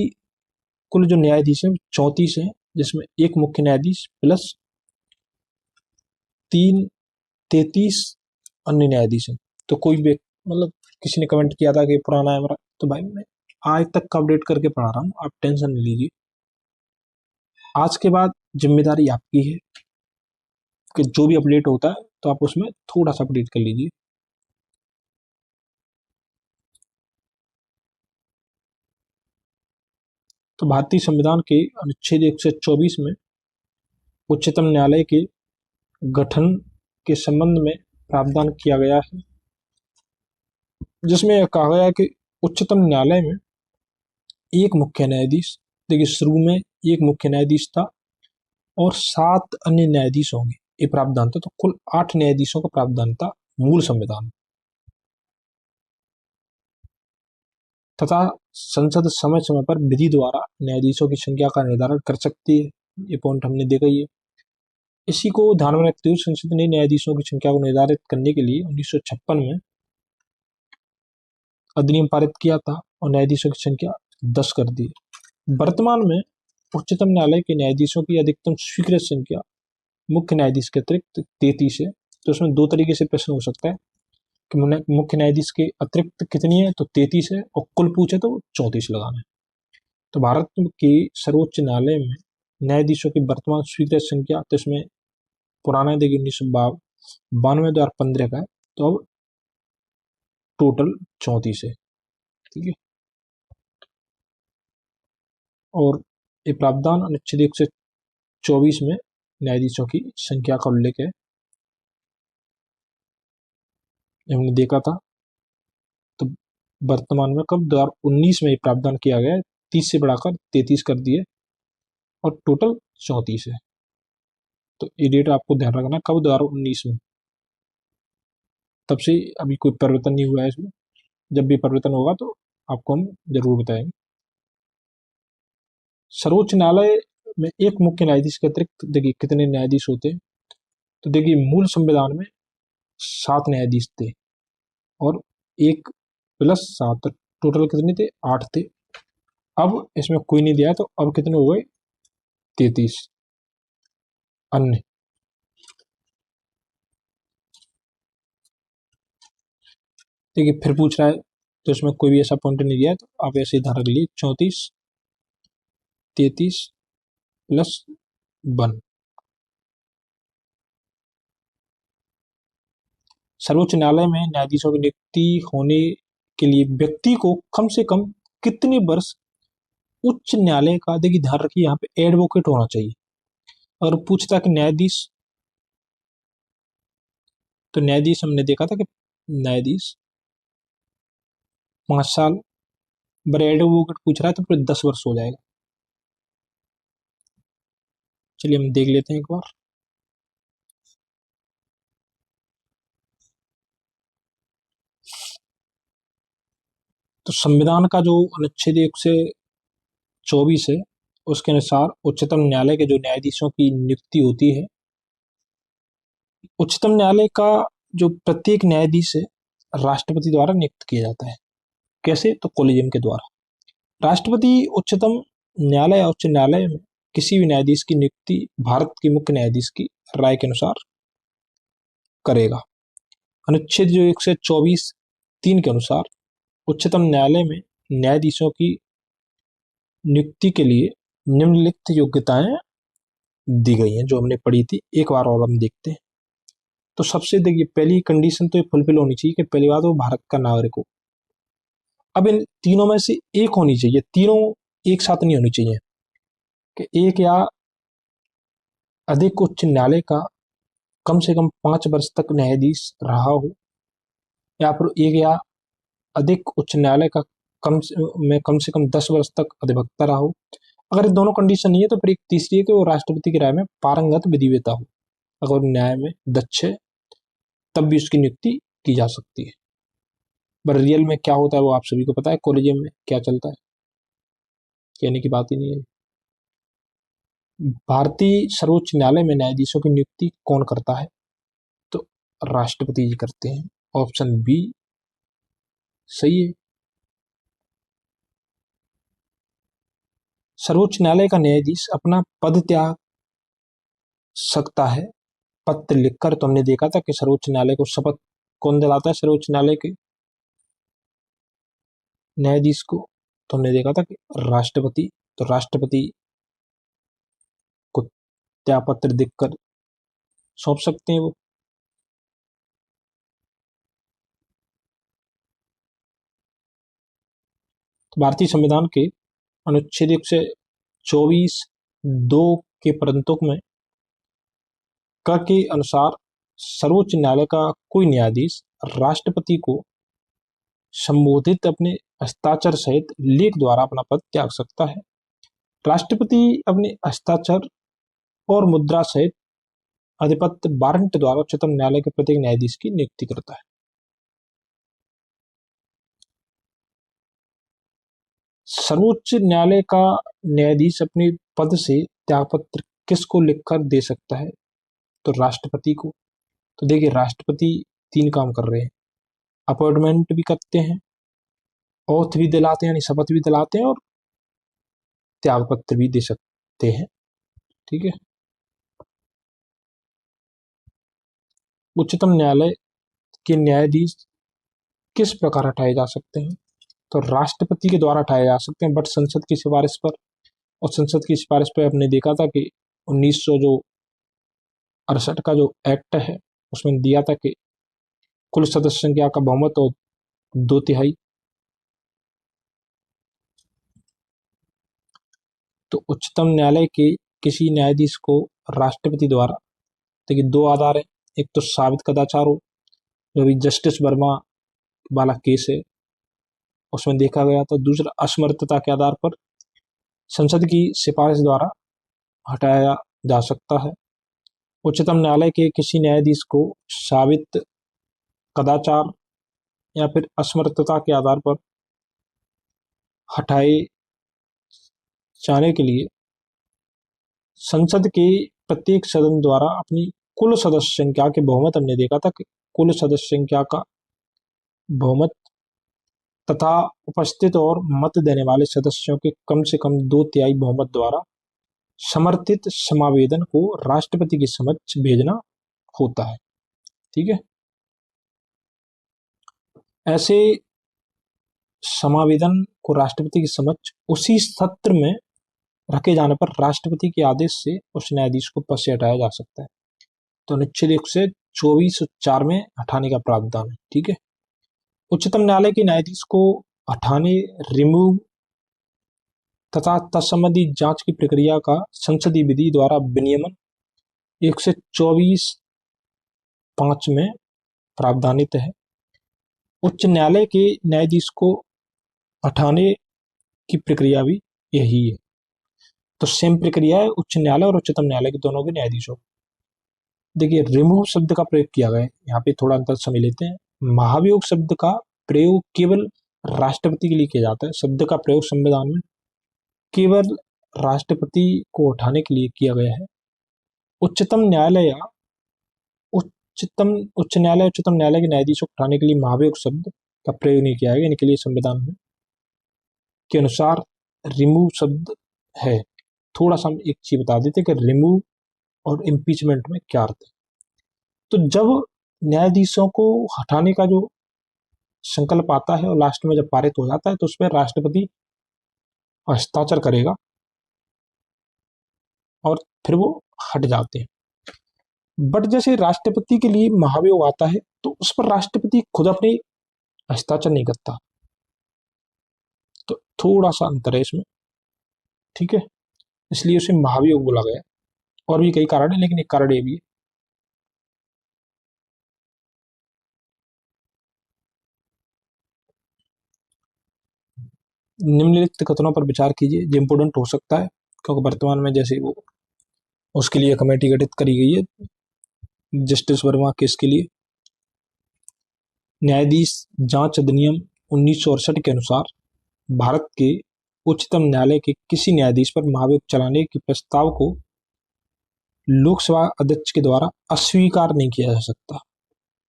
कुल जो न्यायाधीश हैं 34 हैं, जिसमें एक मुख्य न्यायाधीश प्लस 33 अन्य न्यायाधीश हैं। तो कोई भी मतलब किसी ने कमेंट किया था कि पुराना है हमारा, तो भाई मैं आज तक का अपडेट करके पढ़ा रहा हूँ, आप टेंशन नहीं लीजिए। आज के बाद जिम्मेदारी आपकी है कि जो भी अपडेट होता है तो आप उसमें थोड़ा सा अपडेट कर लीजिए। तो भारतीय संविधान के अनुच्छेद 124 में उच्चतम न्यायालय के गठन के संबंध में प्रावधान किया गया है, जिसमें यह कहा गया है कि उच्चतम न्यायालय में एक मुख्य न्यायाधीश, देखिए शुरू में एक मुख्य न्यायाधीश था और 7 अन्य न्यायाधीश होंगे, ये प्रावधान था। तो कुल 8 न्यायाधीशों का प्रावधान था मूल संविधान। तथा संसद समय समय पर विधि द्वारा न्यायाधीशों की संख्या का निर्धारण कर सकती है, ये पॉइंट हमने देखा ही है। इसी को ध्यान में रखते हुए संसद ने न्यायाधीशों की संख्या को निर्धारित करने के लिए 1956 में अधिनियम पारित किया था और न्यायाधीशों की संख्या 10 कर दी। वर्तमान में उच्चतम न्यायालय के न्यायाधीशों की अधिकतम स्वीकृत संख्या मुख्य न्यायाधीश के अतिरिक्त 33 है। तो उसमें दो तरीके से प्रश्न हो सकता है कि मुख्य न्यायाधीश के अतिरिक्त कितनी है, तो 33 है, और कुल पूछे तो 34 लगाना है। तो भारत के सर्वोच्च न्यायालय में न्यायाधीशों की वर्तमान स्वीकृत संख्या, तो इसमें पुराना देखिए 1992 2015 का है, तो अब टोटल 34 है, ठीक है। और ये प्रावधान अनुच्छेद 124 में न्यायाधीशों की संख्या का उल्लेख है, हमने देखा था। तो वर्तमान में कब 2019 में ये प्रावधान किया गया है, 30 से बढ़ाकर 33 कर दिए और टोटल 34 है। तो ये डेट आपको ध्यान रखना, कब 2019 में, तब से अभी कोई परिवर्तन नहीं हुआ है इसमें। जब भी परिवर्तन होगा तो आपको हम जरूर बताएंगे। सर्वोच्च न्यायालय में एक मुख्य न्यायाधीश के अतिरिक्त देखिए कितने न्यायाधीश होते हैं, तो देखिए मूल संविधान में 7 न्यायाधीश थे और एक प्लस 7, टोटल कितने थे, 8 थे। अब इसमें कोई नहीं दिया, तो अब कितने हो गए, 33 अन्य। देखिए फिर पूछ रहा है, तो इसमें कोई भी ऐसा पॉइंट नहीं दिया है, तो आप ऐसे ही ध्यान रख लीजिए, 34 33 प्लस 1। सर्वोच्च न्यायालय में न्यायाधीशों की नियुक्ति होने के लिए व्यक्ति को कम से कम कितने वर्ष उच्च न्यायालय का, देखिए ध्यान रखिए यहाँ पे एडवोकेट होना चाहिए। और पूछता कि न्यायाधीश, तो न्यायाधीश हमने देखा था कि न्यायाधीश 5 साल, बड़े एडवोकेट पूछ रहा है तो फिर 10 वर्ष हो जाएगा। चलिए हम देख लेते हैं एक बार। तो संविधान का जो अनुच्छेद 124 है उसके अनुसार उच्चतम न्यायालय के जो न्यायाधीशों की नियुक्ति होती है, उच्चतम न्यायालय का जो प्रत्येक न्यायाधीश है राष्ट्रपति द्वारा नियुक्त किया जाता है। कैसे? तो कॉलेजियम के द्वारा। राष्ट्रपति उच्चतम न्यायालय या उच्च न्यायालय में किसी भी न्यायाधीश की नियुक्ति भारत के मुख्य न्यायाधीश की राय के अनुसार करेगा। अनुच्छेद जो 124(3) के अनुसार उच्चतम न्यायालय में न्यायाधीशों की नियुक्ति के लिए निम्नलिखित योग्यताएं दी गई हैं, जो हमने पढ़ी थी। एक बार और हम देखते हैं। तो सबसे देखिए, पहली कंडीशन तो ये फुलफिल होनी चाहिए कि पहली बात वो भारत का नागरिक हो। अब इन तीनों में से एक होनी चाहिए, तीनों एक साथ नहीं होनी चाहिए कि एक या अधिक उच्च न्यायालय का कम से कम 5 वर्ष तक न्यायाधीश रहा हो, या फिर एक या अधिक उच्च न्यायालय का कम से कम 10 वर्ष तक अधिवक्ता रहा हो। अगर दोनों कंडीशन नहीं है तो फिर एक तीसरी है कि वो राष्ट्रपति की राय में पारंगत विधिवेता हो। अगर न्याय में दक्ष है तब भी उसकी नियुक्ति की जा सकती है। पर रियल में क्या होता है वो आप सभी को पता है, कॉलेजियम में क्या चलता है, कहने की बात ही नहीं है। भारतीय सर्वोच्च न्यायालय में न्यायाधीशों की नियुक्ति कौन करता है? तो राष्ट्रपति जी करते हैं। ऑप्शन बी सही है। सर्वोच्च न्यायालय का न्यायाधीश अपना पद त्याग सकता है पत्र लिखकर। तो हमने देखा था कि सर्वोच्च न्यायालय को शपथ कौन दिलाता है? सर्वोच्च न्यायालय के न्यायाधीश को। तो हमने देखा था कि राष्ट्रपति। तो राष्ट्रपति को त्यागपत्र देकर सौंप सकते हैं वो। तो भारतीय संविधान के अनुच्छेद 124(2) के परंतुक में क के अनुसार सर्वोच्च न्यायालय का कोई न्यायाधीश राष्ट्रपति को संबोधित अपने हस्ताक्षर सहित लेख द्वारा अपना पद त्याग सकता है। राष्ट्रपति अपने हस्ताक्षर और मुद्रा सहित आधिपत्य वारंट द्वारा उच्चतम न्यायालय के प्रत्येक न्यायाधीश की नियुक्ति करता है। सर्वोच्च न्यायालय का न्यायाधीश अपने पद से त्यागपत्र किसको लिखकर दे सकता है? तो राष्ट्रपति को। तो देखिए, राष्ट्रपति 3 काम कर रहे हैं, अपॉइंटमेंट भी करते हैं, ओथ भी दिलाते हैं यानी शपथ भी दिलाते हैं, और त्यागपत्र भी दे सकते हैं। ठीक है। उच्चतम न्यायालय के न्यायाधीश किस प्रकार हटाए जा सकते हैं? तो राष्ट्रपति के द्वारा हटाए जा सकते हैं, बट संसद की सिफारिश पर। और संसद की सिफारिश पर हमने देखा था कि 1968 का जो एक्ट है उसमें दिया था कि कुल सदस्य संख्या का बहुमत और 2/3। तो उच्चतम न्यायालय के किसी न्यायाधीश को राष्ट्रपति द्वारा, देखिए 2 आधार है, एक तो साबित कदाचार हो, जो भी जस्टिस वर्मा वाला केस है उसमें देखा गया था। दूसरा, असमर्थता के आधार पर संसद की सिफारिश द्वारा हटाया जा सकता है। उच्चतम न्यायालय के किसी न्यायाधीश को साबित कदाचार या फिर असमर्थता के आधार पर हटाए जाने के लिए संसद के प्रत्येक सदन द्वारा अपनी कुल सदस्य संख्या के बहुमत, हमने देखा था कि कुल सदस्य संख्या का बहुमत तथा उपस्थित और मत देने वाले सदस्यों के कम से कम 2/3 बहुमत द्वारा समर्थित समावेदन को राष्ट्रपति के समक्ष भेजना होता है। ठीक है। ऐसे समावेदन को राष्ट्रपति के समक्ष उसी सत्र में रखे जाने पर राष्ट्रपति के आदेश से उस न्यायाधीश को पद से हटाया जा सकता है। तो अनुच्छेद 124(4) में हटाने का प्रावधान है। ठीक है। उच्चतम न्यायालय के न्यायाधीश को हटाने, रिमूव तथा तत्संबंधी जांच की प्रक्रिया का संसदीय विधि द्वारा विनियमन 124(5) में प्रावधानित है। उच्च न्यायालय के न्यायाधीश को हटाने की प्रक्रिया भी यही है। तो सेम प्रक्रिया है उच्च न्यायालय और उच्चतम न्यायालय के दोनों के न्यायाधीशों। देखिए रिमूव शब्द का प्रयोग किया गया है, यहाँ पे थोड़ा अंतर समझ लेते हैं। महाभियोग शब्द का प्रयोग केवल राष्ट्रपति के लिए किया जाता है। शब्द का प्रयोग संविधान में केवल राष्ट्रपति को उठाने के लिए किया गया है। उच्चतम न्यायालय या उच्च न्यायालय उच्चतम न्यायालय के न्यायाधीशों को उठाने के लिए महाभियोग शब्द का प्रयोग नहीं किया गया। इनके लिए संविधान में के अनुसार रिमूव शब्द है। थोड़ा सा हम एक चीज बता देते हैं कि रिमूव और इम्पीचमेंट में क्या अर्थ है। तो जब न्यायाधीशों को हटाने का जो संकल्प आता है और लास्ट में जब पारित हो जाता है तो उस पर राष्ट्रपति हस्ताक्षर करेगा और फिर वो हट जाते हैं। बट जैसे राष्ट्रपति के लिए महाभियोग आता है तो उस पर राष्ट्रपति खुद अपने हस्ताक्षर नहीं करता, तो थोड़ा सा अंतर है इसमें, ठीक है, इसलिए उसे महाभियोग बोला गया। और भी कई कारण है लेकिन एक कारण ये भी है। निम्नलिखित कथनों पर विचार कीजिए, जो इम्पोर्टेंट हो सकता है क्योंकि वर्तमान में जैसे वो उसके लिए कमेटी गठित करी गई है जस्टिस वर्मा केस के लिए। न्यायाधीश जांच अधिनियम 1968 के अनुसार भारत के उच्चतम न्यायालय के किसी न्यायाधीश पर महाभियोग चलाने के प्रस्ताव को लोकसभा अध्यक्ष के द्वारा अस्वीकार नहीं किया जा सकता।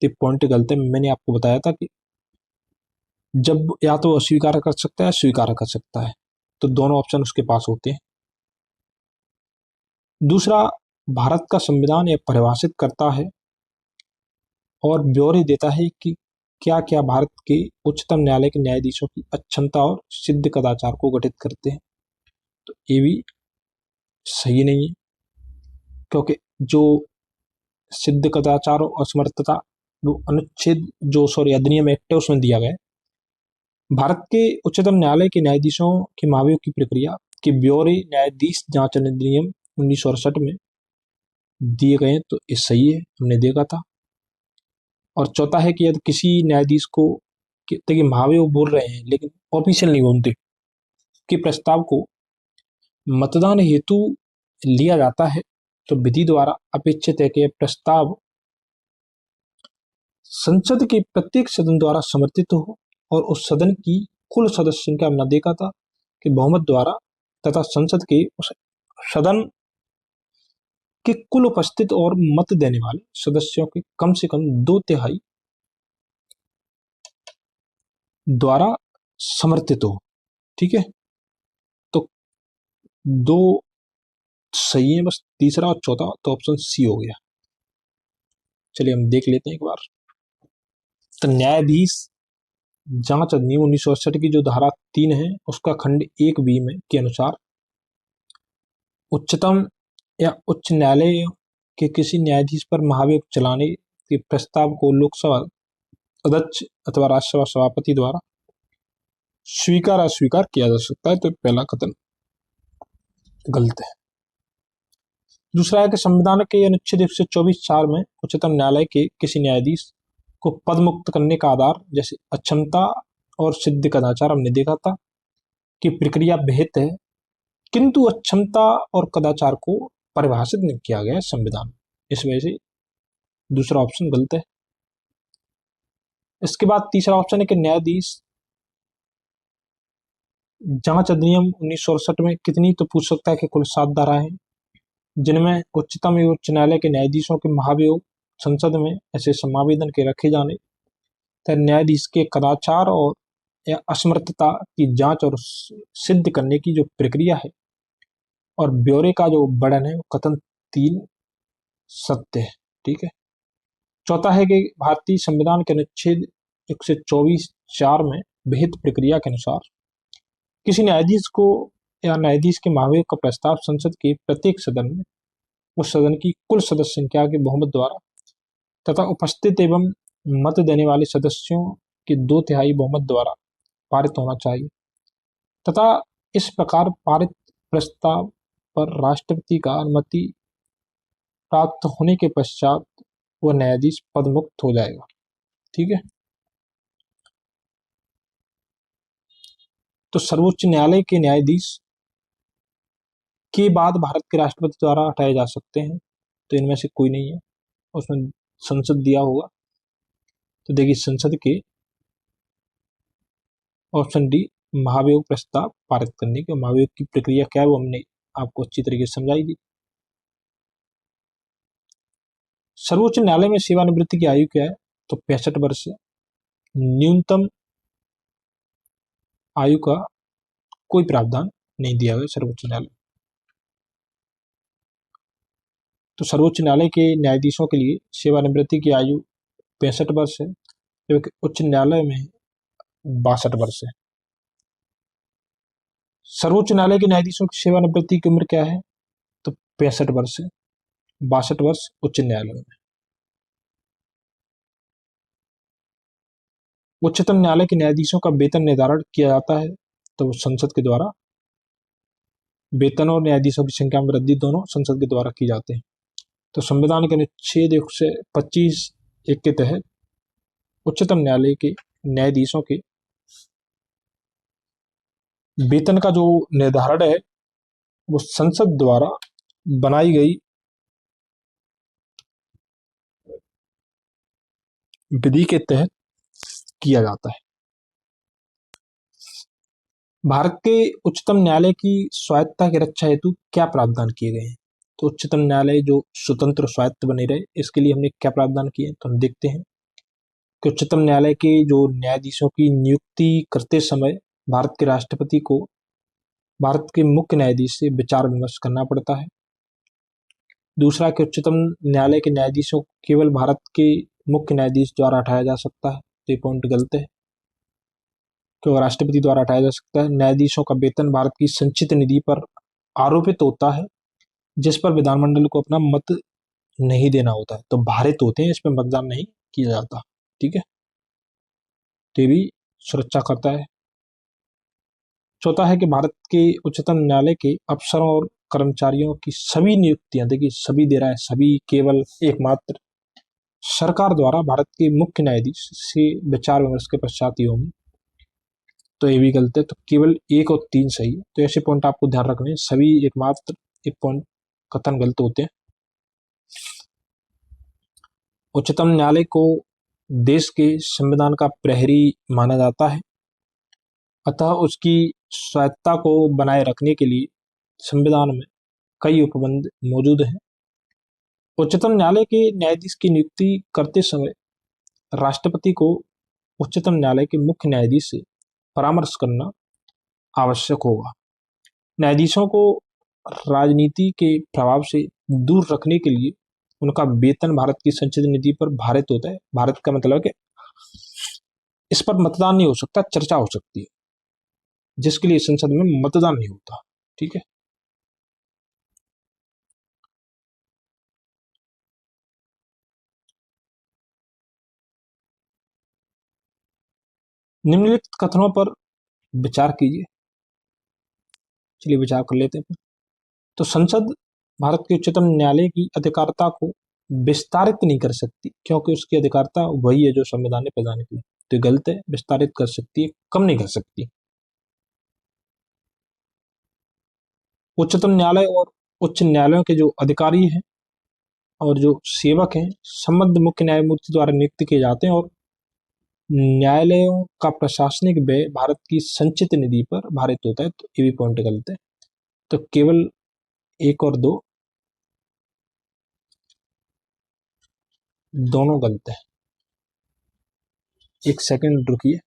तो पॉइंट गलत है। मैंने आपको बताया था कि जब या तो अस्वीकार कर सकता है स्वीकार कर सकता है, तो दोनों ऑप्शन उसके पास होते हैं। दूसरा, भारत का संविधान यह परिभाषित करता है और ब्यौरे देता है कि क्या क्या भारत के उच्चतम न्यायालय के न्यायाधीशों की अक्षमता और सिद्ध कदाचार को गठित करते हैं। तो ये भी सही नहीं है क्योंकि जो सिद्ध कदाचार और असमर्थता जो अनुच्छेद जो अधिनियम एक्ट है उसमें दिया गया है। भारत के उच्चतम न्यायालय के न्यायाधीशों के महाभियोग की प्रक्रिया के ब्यौरे न्यायाधीश जांच अधिनियम 1968 में दिए गए हैं, तो ये सही है, हमने देखा था। और चौथा है कि यदि किसी न्यायाधीश को देखिए महाभियोग बोल रहे हैं लेकिन ऑफिशियल नहीं बोलते कि प्रस्ताव को मतदान हेतु लिया जाता है तो विधि द्वारा अपेक्षित है कि प्रस्ताव संसद के प्रत्येक सदन द्वारा समर्थित हो और उस सदन की कुल सदस्य संख्या हमने देखा था कि बहुमत द्वारा तथा संसद के उस सदन के कुल उपस्थित और मत देने वाले सदस्यों के कम से कम 2/3 द्वारा समर्थित हो। ठीक है, तो दो सही है, बस तीसरा और चौथा तो ऑप्शन सी हो गया। चलिए हम देख लेते हैं एक बार। तो न्यायाधीश जांच अधिनियम 1968 की जो धारा 3 है उसका खंड 1B में के अनुसार उच्चतम या उच्च न्यायालय के किसी न्यायाधीश पर महाभियोग चलाने के प्रस्ताव को लोकसभा अध्यक्ष अथवा राज्यसभा सभापति द्वारा स्वीकार अस्वीकार किया जा सकता है। तो पहला कथन गलत है। दूसरा है कि संविधान के अनुच्छेद 124(4) में उच्चतम न्यायालय के किसी न्यायाधीश को पद मुक्त करने का आधार जैसे अक्षमता और सिद्ध कदाचार हमने देखा था कि प्रक्रिया विहित है, किंतु अक्षमता और कदाचार को परिभाषित नहीं किया गया है संविधान। इस वजह से दूसरा ऑप्शन गलत है। इसके बाद तीसरा ऑप्शन है कि न्यायाधीश जांच अधिनियम 1968 में कितनी, तो पूछ सकता है कि कुल 7 धाराएं हैं जिनमें उच्चतम एवं उच्च न्यायालय के न्यायाधीशों के महाभियोग संसद में ऐसे समावेदन के रखे जाने तथा न्यायाधीश के कदाचार और या असमर्थता की जांच और सिद्ध करने की जो प्रक्रिया है और ब्यौरे का जो वर्णन है वो कथन 3 सत्य है। ठीक है। चौथा है कि भारतीय संविधान के अनुच्छेद 124(4) में विहित प्रक्रिया के अनुसार किसी न्यायाधीश को या न्यायाधीश के महाभियोग का प्रस्ताव संसद के प्रत्येक सदन में उस सदन की कुल सदस्य संख्या के बहुमत द्वारा तथा उपस्थित एवं मत देने वाले सदस्यों के 2/3 बहुमत द्वारा पारित होना चाहिए तथा इस प्रकार पारित प्रस्ताव पर राष्ट्रपति का अनुमति प्राप्त होने के पश्चात वह न्यायाधीश पद मुक्त हो जाएगा। ठीक है। तो सर्वोच्च न्यायालय के न्यायाधीश के बाद भारत के राष्ट्रपति द्वारा हटाए जा सकते हैं, तो इनमें से कोई नहीं है। उसमें संसद दिया होगा, तो देखिए संसद के ऑप्शन डी महाभियोग प्रस्ताव पारित करने के। महाभियोग की प्रक्रिया क्या है वो हमने आपको अच्छी तरीके से समझाई दी। सर्वोच्च न्यायालय में सेवानिवृत्ति की आयु क्या है, तो 65 वर्ष है। न्यूनतम आयु का कोई प्रावधान नहीं दिया गया सर्वोच्च न्यायालय। तो सर्वोच्च न्यायालय के न्यायाधीशों के लिए सेवानिवृत्ति की आयु 65 वर्ष है, जबकि उच्च न्यायालय में 62 वर्ष है। सर्वोच्च न्यायालय के न्यायाधीशों की सेवानिवृत्ति की उम्र क्या है, तो 65 वर्ष है, 62 वर्ष उच्च न्यायालय में। उच्चतम न्यायालय के न्यायाधीशों का वेतन निर्धारण किया जाता है, तो संसद के द्वारा। वेतन और न्यायाधीशों की संख्या में वृद्धि दोनों संसद के द्वारा की जाते हैं। तो संविधान के अनुच्छेद 125(1) के तहत उच्चतम न्यायालय के न्यायाधीशों के वेतन का जो निर्धारण है वो संसद द्वारा बनाई गई विधि के तहत किया जाता है। भारत के उच्चतम न्यायालय की स्वायत्तता की रक्षा हेतु क्या प्रावधान किए गए हैं, तो उच्चतम न्यायालय जो स्वतंत्र स्वायत्त बने रहे इसके लिए हमने क्या प्रावधान किए, तो हम देखते हैं कि उच्चतम न्यायालय के जो न्यायाधीशों की नियुक्ति करते समय भारत के राष्ट्रपति को भारत के मुख्य न्यायाधीश से विचार विमर्श करना पड़ता है। दूसरा कि उच्चतम न्यायालय के न्यायाधीशों को केवल भारत के मुख्य न्यायाधीश द्वारा हटाया जा सकता है, तो ये पॉइंट गलत है, केवल राष्ट्रपति द्वारा हटाया जा सकता है। न्यायाधीशों का वेतन भारत की संचित निधि पर आरोपित होता है, जिस पर विधानमंडल को अपना मत नहीं देना होता है, तो भारित होते हैं, इस पर मतदान नहीं किया जाता। ठीक है, तो ये भी सुरक्षा करता है। चौथा है कि भारत के उच्चतम न्यायालय के अफसरों और कर्मचारियों की सभी नियुक्तियां, देखिए सभी दे रहा है, सभी केवल एकमात्र सरकार द्वारा भारत के मुख्य न्यायाधीश से विचार विमर्श के पश्चात ही होंगी, तो ये भी गलत है। तो केवल 1 और 3 सही है, तो ऐसे पॉइंट आपको ध्यान रखने हैं, सभी एकमात्र एक पॉइंट कथन गलत होते हैं। उच्चतम न्यायालय को देश के संविधान का प्रहरी माना जाता है, अतः उसकी स्वायत्तता को बनाए रखने के लिए संविधान में कई उपबंध मौजूद हैं। उच्चतम न्यायालय के न्यायाधीश की नियुक्ति करते समय राष्ट्रपति को उच्चतम न्यायालय के मुख्य न्यायाधीश से परामर्श करना आवश्यक होगा। न्यायाधीशों को राजनीति के प्रभाव से दूर रखने के लिए उनका वेतन भारत की संचित निधि पर भारित होता है। भारत का मतलब कि इस पर मतदान नहीं हो सकता, चर्चा हो सकती है, जिसके लिए संसद में मतदान नहीं होता। ठीक है, निम्नलिखित कथनों पर विचार कीजिए। चलिए विचार कर लेते हैं। तो संसद भारत के उच्चतम न्यायालय की अधिकारिता को विस्तारित नहीं कर सकती, क्योंकि उसकी अधिकारिता वही है जो संविधान ने प्रदान की। तो गलत है, विस्तारित कर सकती है, कम नहीं कर सकती। उच्चतम न्यायालय और उच्च न्यायालयों के जो अधिकारी हैं और जो सेवक हैं संबद्ध मुख्य न्यायमूर्ति द्वारा नियुक्त किए जाते हैं, और न्यायालयों का प्रशासनिक व्यय भारत की संचित निधि पर भारित होता है, तो ये भी पॉइंट गलत है। तो केवल 1 और 2 दोनों गलत है। एक सेकंड रुकिए।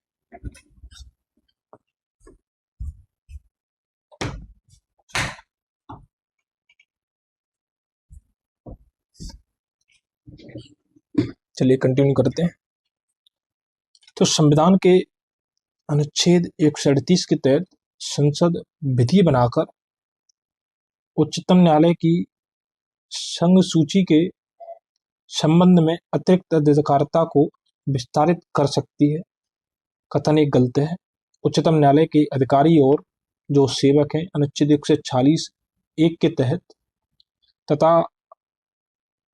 चलिए कंटिन्यू करते हैं। तो संविधान के अनुच्छेद 138 के तहत संसद विधि बनाकर उच्चतम न्यायालय की संघ सूची के संबंध में अतिरिक्त अधिकारिता को विस्तारित कर सकती है। कथन एक गलत है। उच्चतम न्यायालय के अधिकारी और जो सेवक हैं अनुच्छेद 146(1) के तहत तथा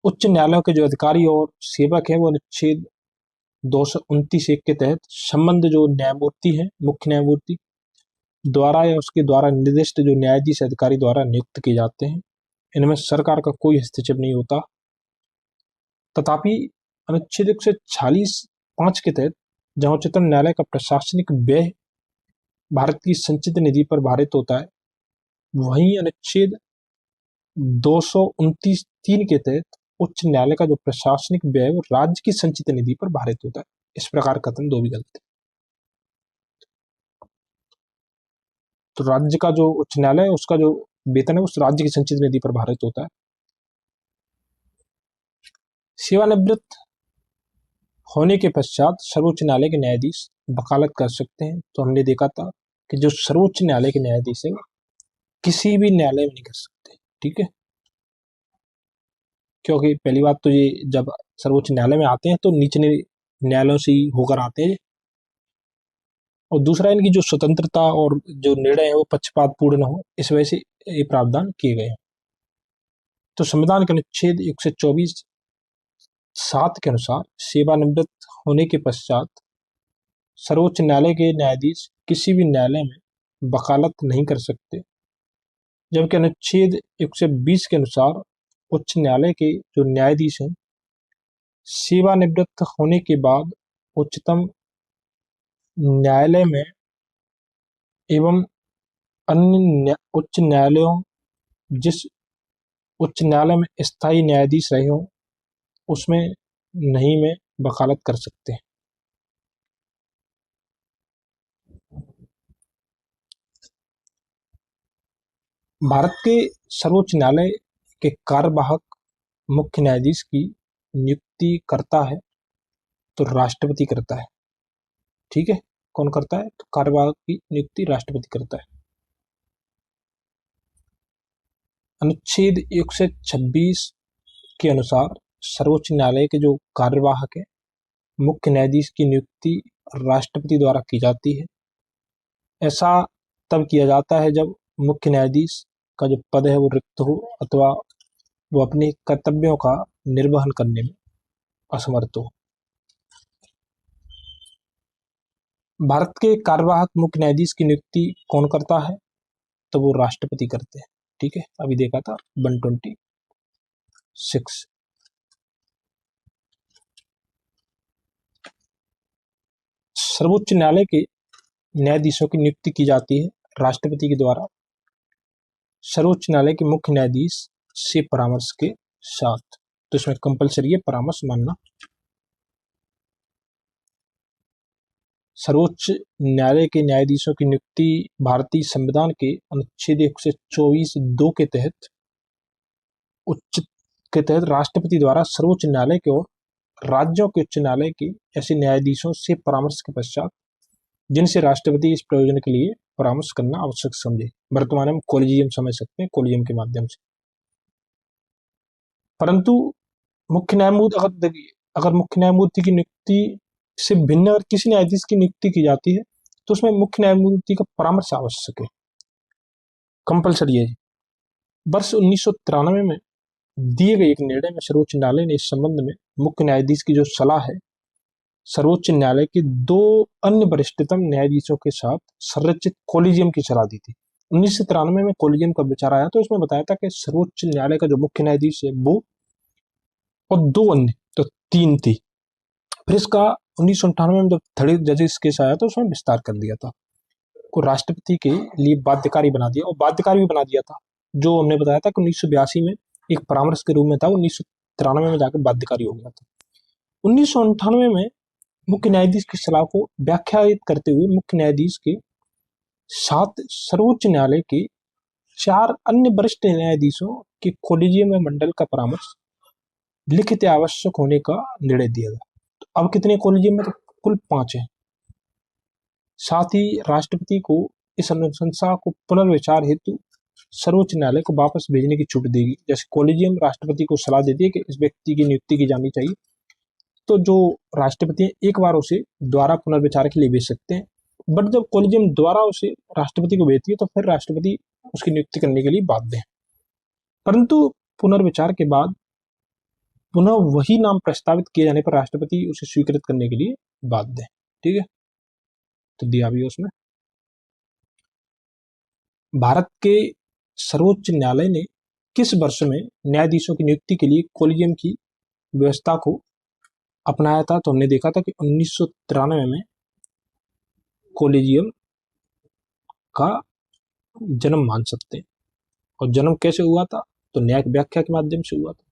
उच्च न्यायालयों के जो अधिकारी और सेवक हैं वो अनुच्छेद 229(1) के तहत संबंध जो न्यायमूर्ति हैं मुख्य न्यायमूर्ति द्वारा या उसके द्वारा निर्दिष्ट जो न्यायाधीश अधिकारी द्वारा नियुक्त किए जाते हैं। इनमें सरकार का कोई हस्तक्षेप नहीं होता। तथापि अनुच्छेद 146(5) के तहत जहां उच्चतम न्यायालय का प्रशासनिक व्यय भारत की संचित निधि पर भारित होता है, वहीं अनुच्छेद 229(3) के तहत उच्च न्यायालय का जो प्रशासनिक व्यय है वो राज्य की संचित निधि पर भारित होता है। इस प्रकार कथन दो भी गलत है। तो राज्य का जो उच्च न्यायालय है उसका जो वेतन है उस राज्य की संचित निधि पर भारित होता है। सेवानिवृत्त होने के पश्चात सर्वोच्च न्यायालय के न्यायाधीश वकालत कर सकते हैं। तो हमने देखा था कि जो सर्वोच्च न्यायालय के न्यायाधीश है किसी भी न्यायालय में नहीं कर सकते, ठीक है, क्योंकि पहली बात तो ये जब सर्वोच्च न्यायालय में आते हैं तो निचले न्यायालयों से ही होकर आते हैं, और दूसरा इनकी जो स्वतंत्रता और जो निर्णय है वो पक्षपात पूर्ण हो, इस वजह से ये प्रावधान किए गए हैं। तो संविधान के अनुच्छेद 124(7) के अनुसार सेवानिवृत्त होने के पश्चात सर्वोच्च न्यायालय के न्यायाधीश किसी भी न्यायालय में वकालत नहीं कर सकते, जबकि अनुच्छेद 120 के अनुसार उच्च न्यायालय के जो न्यायाधीश हैं सेवानिवृत्त होने के बाद उच्चतम न्यायालय में एवं अन्य उच्च न्यायालयों, जिस उच्च न्यायालय में स्थायी न्यायाधीश रहे हों उसमें नहीं में वकालत कर सकते हैं। भारत के सर्वोच्च न्यायालय के कार्यवाहक मुख्य न्यायाधीश की नियुक्ति करता है तो राष्ट्रपति करता है, ठीक है। कौन करता है? तो कार्यवाहक की नियुक्ति राष्ट्रपति करता है। अनुच्छेद 126 के अनुसार सर्वोच्च न्यायालय के जो कार्यवाहक है मुख्य न्यायाधीश की नियुक्ति राष्ट्रपति द्वारा की जाती है। ऐसा तब किया जाता है जब मुख्य न्यायाधीश का जो पद है वो रिक्त हो अथवा वो अपने कर्तव्यों का निर्वहन करने में असमर्थ हो। भारत के कार्यवाहक मुख्य न्यायाधीश की नियुक्ति कौन करता है? तो वो राष्ट्रपति करते हैं, ठीक है। अभी देखा था 126। सर्वोच्च न्यायालय के न्यायाधीशों की नियुक्ति की जाती है राष्ट्रपति के द्वारा सर्वोच्च न्यायालय के मुख्य न्यायाधीश से परामर्श के साथ। तो इसमें कंपलसरी है परामर्श मानना। सर्वोच्च न्यायालय के न्यायाधीशों की नियुक्ति भारतीय संविधान के अनुच्छेद 124(2) के तहत राष्ट्रपति द्वारा सर्वोच्च न्यायालय के और राज्यों के उच्च न्यायालय के ऐसे न्यायाधीशों से परामर्श के पश्चात जिनसे राष्ट्रपति इस प्रयोजन के लिए परामर्श करना आवश्यक समझे। वर्तमान में कॉलेजियम समझ सकते हैं, कॉलेजियम के माध्यम से। परंतु मुख्य न्यायमूर्ति अगर मुख्य न्यायमूर्ति की नियुक्ति से भिन्न अगर किसी न्यायाधीश की नियुक्ति की जाती है तो उसमें मुख्य न्यायमूर्ति का परामर्श आवश्यक है, कंपलसरी है। वर्ष 1993 में दिए गए एक निर्णय में सर्वोच्च न्यायालय ने इस संबंध में मुख्य न्यायाधीश की जो सलाह है सर्वोच्च न्यायालय के 2 अन्य वरिष्ठतम न्यायाधीशों के साथ संरचित कॉलेजियम की सलाह दी थी। 1993 में कॉलेजियम का विचार आया तो इसमें बताया था कि सर्वोच्च न्यायालय का जो मुख्य न्यायाधीश है वो और 2 अन्य, तो 3 थी। फिर इसका 1998 में जब थर्ड जजेस केस आया तो उसमें विस्तार कर दिया था, को राष्ट्रपति के लिए बाध्यकारी बना दिया, और बाध्यकारी भी बना दिया था। जो हमने बताया था कि 1982 में एक परामर्श के रूप में था, 1993 में जाकर बाध्यकारी हो गया था। 1998 में मुख्य न्यायाधीश की सलाह को व्याख्यायित करते हुए मुख्य न्यायाधीश के साथ सर्वोच्च न्यायालय के 4 अन्य वरिष्ठ न्यायाधीशों के कॉलेजियम में मंडल का परामर्श लिखित आवश्यक होने का निर्णय दिया गया। तो अब कितने कॉलेजियम में? तो कुल 5 है। साथ ही राष्ट्रपति को इस अनुशंसा को पुनर्विचार हेतु सर्वोच्च न्यायालय को वापस भेजने की छूट देगी। जैसे कॉलेजियम राष्ट्रपति को सलाह देती है कि इस व्यक्ति की नियुक्ति की जानी चाहिए, तो जो राष्ट्रपति है एक बार उसे द्वारा पुनर्विचार के लिए भेज सकते हैं, बट जब कॉलेजियम द्वारा उसे राष्ट्रपति को भेजती है तो फिर राष्ट्रपति उसकी नियुक्ति करने के लिए बाध्य है, परंतु पुनर्विचार के बाद पुनः वही नाम प्रस्तावित किए जाने पर राष्ट्रपति उसे स्वीकृत करने के लिए बाध्य है, ठीक है। तो दिया भी उसमें। भारत के सर्वोच्च न्यायालय ने किस वर्ष में न्यायाधीशों की नियुक्ति के लिए कोलिजियम की व्यवस्था को अपनाया था? तो हमने देखा था कि 1993 में कोलिजियम का जन्म मान सकते हैं। और जन्म कैसे हुआ था? तो न्यायिक व्याख्या के माध्यम से हुआ था।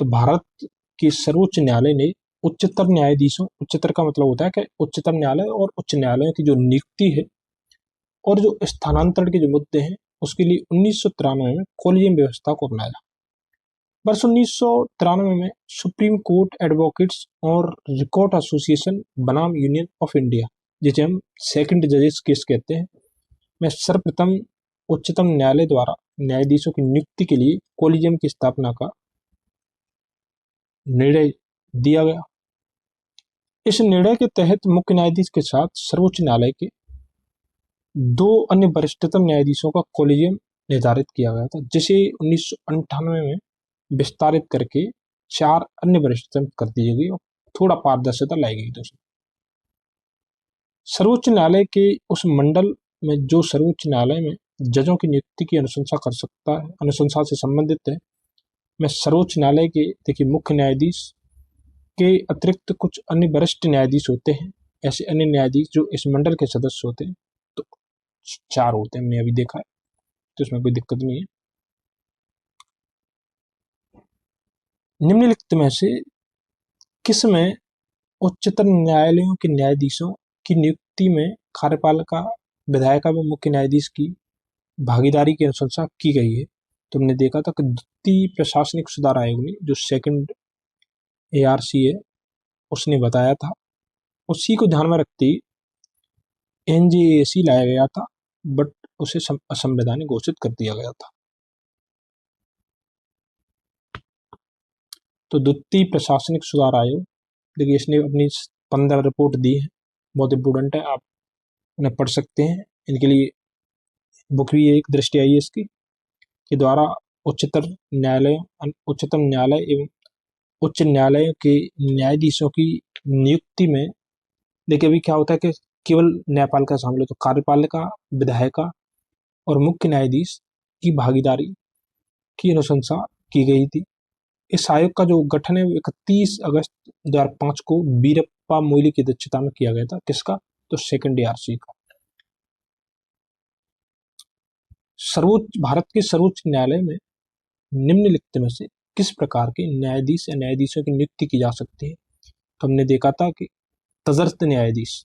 तो भारत के सर्वोच्च न्यायालय ने उच्चतर न्यायाधीशों, उच्चतर का मतलब होता है कि उच्चतम न्यायालय और उच्च न्यायालयों की जो नियुक्ति है और जो स्थानांतरण के जो मुद्दे हैं उसके लिए 1993 में कोलिजियम व्यवस्था को अपनाया। वर्ष 1993 में सुप्रीम कोर्ट एडवोकेट्स और रिकॉर्ड एसोसिएशन बनाम यूनियन ऑफ इंडिया, जिसे हम सेकंड जजेस केस कहते हैं, में सर्वप्रथम उच्चतम न्यायालय द्वारा न्यायाधीशों की नियुक्ति के लिए कोलिजियम की स्थापना का निर्णय दिया गया। इस निर्णय के तहत मुख्य न्यायाधीश के साथ सर्वोच्च न्यायालय के 2 अन्य वरिष्ठतम न्यायाधीशों का कोलिजियम निर्धारित किया गया था, जिसे 1998 में विस्तारित करके 4 अन्य वरिष्ठतम कर दिए गए और थोड़ा पारदर्शिता लाई गई। दोस्तों, सर्वोच्च न्यायालय के उस मंडल में जो सर्वोच्च न्यायालय में जजों की नियुक्ति की अनुशंसा कर सकता है, अनुशंसा से संबंधित है, में सर्वोच्च न्यायालय के देखिए मुख्य न्यायाधीश के अतिरिक्त कुछ अन्य वरिष्ठ न्यायाधीश होते हैं। ऐसे अन्य न्यायाधीश जो इस मंडल के सदस्य होते हैं, तो 4 होते हैं, हमने अभी देखा है, तो इसमें कोई दिक्कत नहीं है। निम्नलिखित में से किस में उच्चतम न्यायालयों के न्यायाधीशों की नियुक्ति में कार्यपालिका, विधायिका व मुख्य न्यायाधीश की भागीदारी की अनुशंसा की गई है? तो हमने देखा था कि द्वितीय प्रशासनिक सुधार आयोग ने, जो सेकंड ARC है, उसने बताया था, उसी को ध्यान में रखते NJAC लाया गया था, बट उसे असंवैधानिक घोषित कर दिया गया था। तो द्वितीय प्रशासनिक सुधार आयोग, देखिए इसने अपनी 15 रिपोर्ट दी है, बहुत इंपोर्टेंट है, आप उन्हें पढ़ सकते हैं। इनके लिए बुक भी एक दृष्टि आई है इसकी, के द्वारा उच्चतम न्यायालय एवं उच्च न्यायालय के न्यायाधीशों की नियुक्ति में देखिए अभी क्या होता है कि केवल न्यायपालिका शामिल है, तो कार्यपालिका, विधायिका और मुख्य न्यायाधीश की भागीदारी की अनुशंसा की गई थी। इस आयोग का जो गठन है 31 अगस्त 2005 को वीरप्पा मोइली की अध्यक्षता में किया गया था। किसका? तो सेकंड ARC का। भारत के सर्वोच्च न्यायालय में निम्नलिखित में से किस प्रकार के न्यायाधीश या न्यायाधीशों की नियुक्ति की जा सकती है? तो हमने देखा था कि तदर्थ न्यायाधीश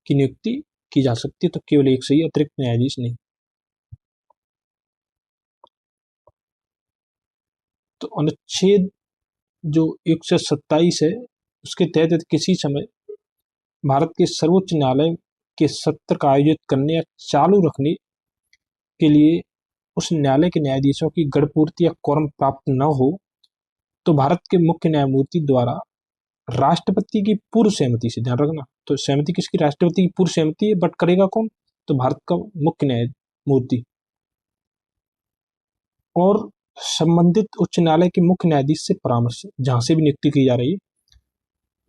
की नियुक्ति की जा सकती है, तो केवल एक से ही, अतिरिक्त न्यायाधीश नहीं। तो अनुच्छेद जो 127 है उसके तहत किसी समय भारत के सर्वोच्च न्यायालय के सत्र का आयोजित करने या चालू रखने के लिए उस न्यायालय के न्यायाधीशों की गणपूर्ति या कोरम प्राप्त न हो तो भारत के मुख्य न्यायमूर्ति द्वारा राष्ट्रपति की पूर्व सहमति से, ध्यान रखना, तो सहमति किसकी? राष्ट्रपति की पूर्व सहमति है, बट करेगा कौन? तो भारत का मुख्य न्यायमूर्ति और संबंधित उच्च न्यायालय के मुख्य न्यायाधीश से परामर्श, जहां से भी नियुक्ति की जा रही है,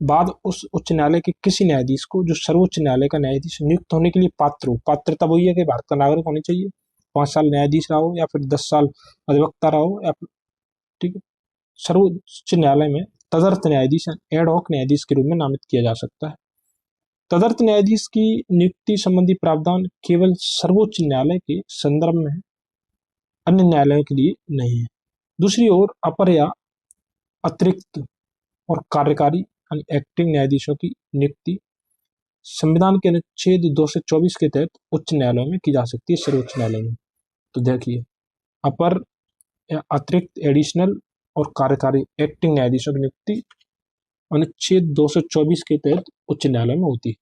बाद उस उच्च न्यायालय के किसी न्यायाधीश को जो सर्वोच्च न्यायालय का न्यायाधीश नियुक्त होने के लिए पात्र हो, पात्रता वही है कि भारत का नागरिक होना चाहिए, 5 साल न्यायाधीश रहा हो या फिर 10 साल अधिवक्ता रहा हो, या फिर, ठीक है, सर्वोच्च न्यायालय में तदर्थ न्यायाधीश एड हॉक न्यायाधीश के रूप में नामित किया जा सकता है। तदर्थ न्यायाधीश की नियुक्ति संबंधी प्रावधान केवल सर्वोच्च न्यायालय के संदर्भ में है, अन्य न्यायालयों के लिए नहीं है। दूसरी ओर अपर या अतिरिक्त और कार्यकारी एक्टिंग न्यायाधीशों की नियुक्ति संविधान के अनुच्छेद 224 के तहत उच्च न्यायालयों में की जा सकती है, सर्वोच्च न्यायालय में। तो देखिए, अपर या अतिरिक्त, एडिशनल और कार्यकारी एक्टिंग न्यायाधीशों की नियुक्ति अनुच्छेद 224 के तहत उच्च न्यायालय में होती है।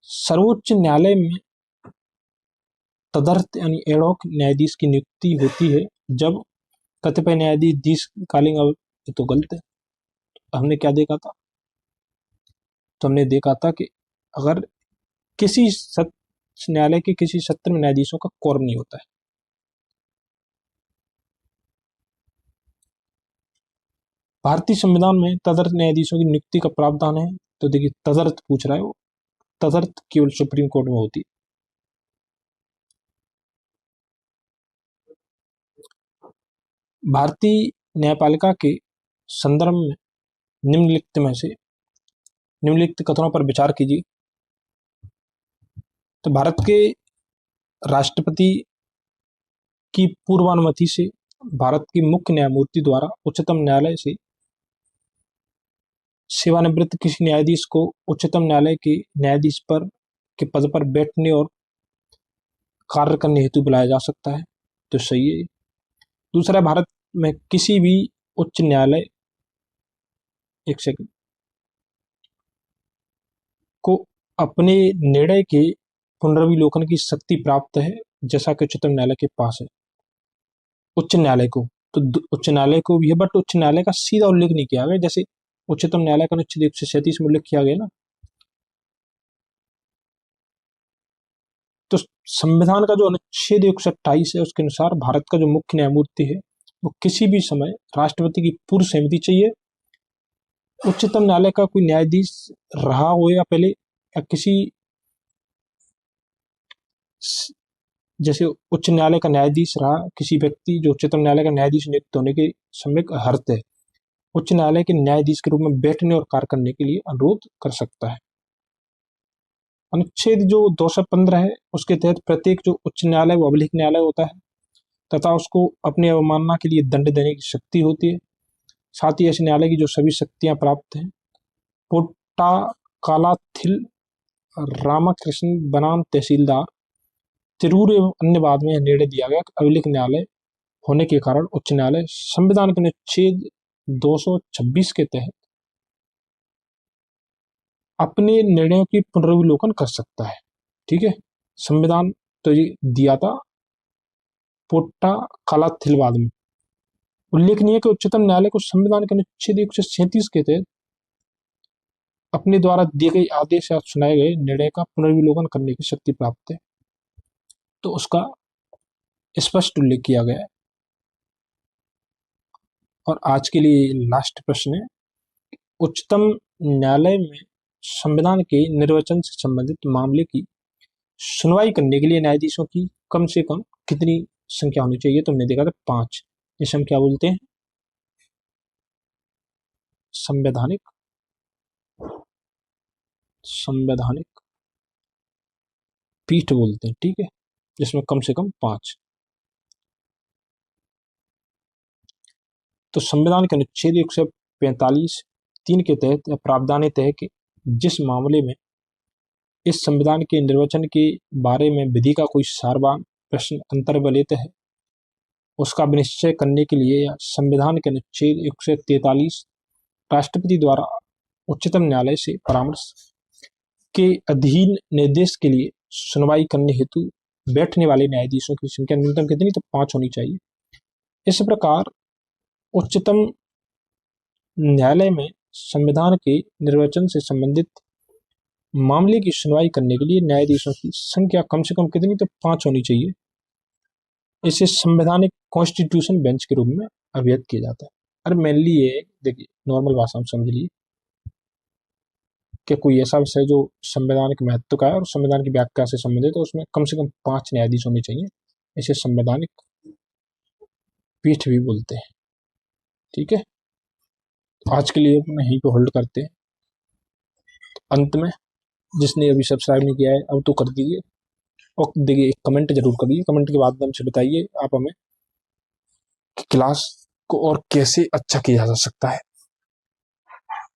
सर्वोच्च न्यायालय में तदर्थ यानी एड हॉक न्यायाधीश की नियुक्ति होती है जब कतिपय न्यायाधीश दीर्घकालीन, तो गलत है। हमने क्या देखा था? तो हमने देखा था कि अगर किसी न्यायालय के किसी सत्र में न्यायाधीशों का कोरम नहीं होता है, भारतीय संविधान में तदर्थ न्यायाधीशों की नियुक्ति का प्रावधान है तो देखिए तदर्थ पूछ रहा है वो, तदर्थ केवल सुप्रीम कोर्ट में होती है। भारतीय न्यायपालिका के संदर्भ में निम्नलिखित में से निम्नलिखित कथनों पर विचार कीजिए। तो भारत के राष्ट्रपति की पूर्वानुमति से भारत की मुख्य न्यायमूर्ति द्वारा उच्चतम न्यायालय से सेवानिवृत्त किसी न्यायाधीश को उच्चतम न्यायालय के न्यायाधीश पर के पद पर बैठने और कार्य करने हेतु बुलाया जा सकता है, तो सही है। दूसरा, भारत में किसी भी उच्च न्यायालय एक सेकंड को अपने निर्णय के पुनर्विलोकन की शक्ति प्राप्त है, जैसा कि उच्चतम न्यायालय के पास है। उच्च न्यायालय को तो उच्च न्यायालय को भी है, बट उच्च न्यायालय का सीधा उल्लेख नहीं किया गया, जैसे उच्चतम न्यायालय का अनुच्छेद 137 में उल्लेख किया गया ना। तो संविधान का जो अनुच्छेद 128 है उसके अनुसार भारत का जो मुख्य न्यायमूर्ति है वो किसी भी समय राष्ट्रपति की पूर्व सहमति चाहिए। उच्चतम न्यायालय का कोई न्यायाधीश रहा हो या पहले, या किसी जैसे उच्च न्यायालय का न्यायाधीश रहा किसी व्यक्ति जो उच्चतम न्यायालय का न्यायाधीश नियुक्त होने के समय हर्त है, उच्च न्यायालय के न्यायाधीश के रूप में बैठने और कार्य करने के लिए अनुरोध कर सकता है। अनुच्छेद जो 215 है उसके तहत प्रत्येक जो उच्च न्यायालय वो अभिलेख न्यायालय होता है तथा उसको अपनी अवमानना के लिए दंड देने की शक्ति होती है। साथ ही ऐसे न्यायालय की जो सभी शक्तियां प्राप्त हैं पोट्टा कालाथिल रामाकृष्ण बनाम तहसीलदार तिरूर एवं अन्य बाद में निर्णय दिया गया कि अभिलेख न्यायालय होने के कारण उच्च न्यायालय संविधान के अनुच्छेद 226 के तहत अपने निर्णयों की पुनर्विलोकन कर सकता है। ठीक है, संविधान तो ये दिया था पोट्टा कालाथिलवाद में। उल्लेखनीय है कि उच्चतम न्यायालय को संविधान के अनुच्छेद 137 के तहत अपने द्वारा दिए गए आदेश या सुनाए गए निर्णय का पुनर्विलोकन करने की शक्ति प्राप्त है, तो उसका स्पष्ट उल्लेख किया गया है। और आज के लिए लास्ट प्रश्न है, उच्चतम न्यायालय में संविधान के निर्वचन से संबंधित मामले की सुनवाई करने के लिए न्यायाधीशों की कम से कम कितनी संख्या होनी चाहिए? तो हमने देखा था 5। इसे हम क्या बोलते हैं? संवैधानिक पीठ बोलते हैं। ठीक है, जिसमें कम से कम 5। तो संविधान के अनुच्छेद 145(3) के तहत या प्रावधान तय है कि जिस मामले में इस संविधान के निर्वचन के बारे में विधि का कोई सार्वभौम प्रश्न अंतर्वलित है, उसका विनिश्चय करने के लिए या संविधान के अनुच्छेद 143 राष्ट्रपति द्वारा उच्चतम न्यायालय से परामर्श के अधीन निर्देश के लिए सुनवाई करने हेतु बैठने वाले न्यायाधीशों की संख्या न्यूनतम कितनी? तो 5 होनी चाहिए। इस प्रकार उच्चतम न्यायालय में संविधान के निर्वचन से संबंधित मामले की सुनवाई करने के लिए न्यायाधीशों की संख्या कम से कम कितनी? तो 5 होनी चाहिए। इसे संवैधानिक कॉन्स्टिट्यूशन बेंच के रूप में अभिहित किया जाता है। अरे मेनली ये देखिए, नॉर्मल भाषा में समझ लीजिए कि कोई ऐसा विषय जो संवैधानिक महत्व का है और संविधान की व्याख्या से संबंधित है, तो उसमें कम से कम 5 न्यायाधीश होने चाहिए। इसे संवैधानिक पीठ भी बोलते हैं। ठीक है, तो आज के लिए अपने यहीं पे होल्ड करते हैं। तो अंत में जिसने अभी सब्सक्राइब नहीं किया है अब तो कर दीजिए, और देखिए एक कमेंट जरूर करिए। कमेंट के बाद हमसे बताइए आप हमें कि क्लास को और कैसे अच्छा किया जा सकता है।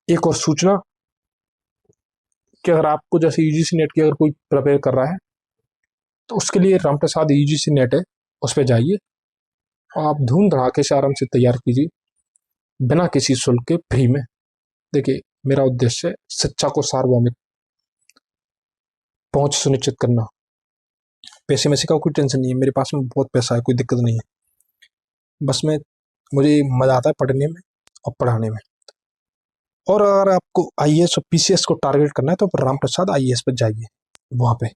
एक और सूचना कि अगर आपको जैसे यूजीसी नेट की अगर कोई प्रिपेयर कर रहा है तो उसके लिए रामप्रसाद यूजीसी नेट है, उस पर जाइए और आप धूम धड़ाके से आराम से तैयार कीजिए बिना किसी शुल्क के, फ्री में। देखिए मेरा उद्देश्य है शिक्षा को सार्वभौमिक पहुंच सुनिश्चित करना। पैसे में से का कोई टेंशन नहीं है, मेरे पास में बहुत पैसा है, कोई दिक्कत नहीं है। बस मुझे मजा आता है पढ़ने में और पढ़ाने में। और अगर आपको आईएएस और पीसीएस को टारगेट करना है तो रामप्रसाद आईएएस पर जाइए वहाँ पे।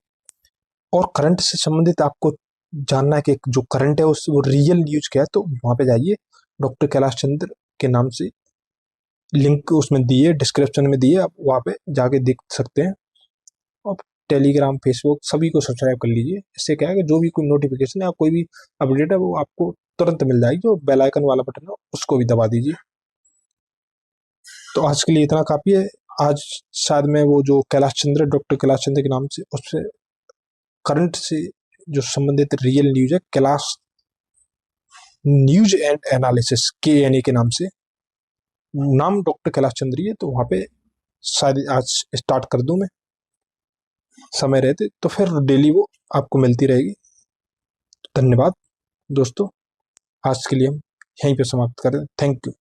और करंट से संबंधित आपको जानना है कि जो करंट है उस वो रियल न्यूज क्या है, तो वहाँ पे जाइए डॉक्टर कैलाश चंद्र के नाम से लिंक उसमें दिए, डिस्क्रिप्शन में दिए, आप वहाँ पे जाके देख सकते हैं। और टेलीग्राम, फेसबुक सभी को सब्सक्राइब कर लीजिए। इससे क्या है कि जो भी कोई नोटिफिकेशन है या कोई भी अपडेट है वो आपको तुरंत मिल जाएगी। जो बेल आइकन वाला बटन है उसको भी दबा दीजिए। तो आज के लिए इतना काफ़ी है। आज शायद मैं वो जो कैलाश चंद्र, डॉक्टर कैलाश चंद्र के नाम से, उससे करंट से जो संबंधित रियल न्यूज है, Kailash news and analysis, KNA के नाम से, नाम डॉक्टर कैलाश चंद्र है, तो वहाँ पे शायद आज स्टार्ट कर दूं मैं समय रहते, तो फिर डेली वो आपको मिलती रहेगी। धन्यवाद दोस्तों, आज के लिए हम यहीं पे समाप्त करें। Thank you.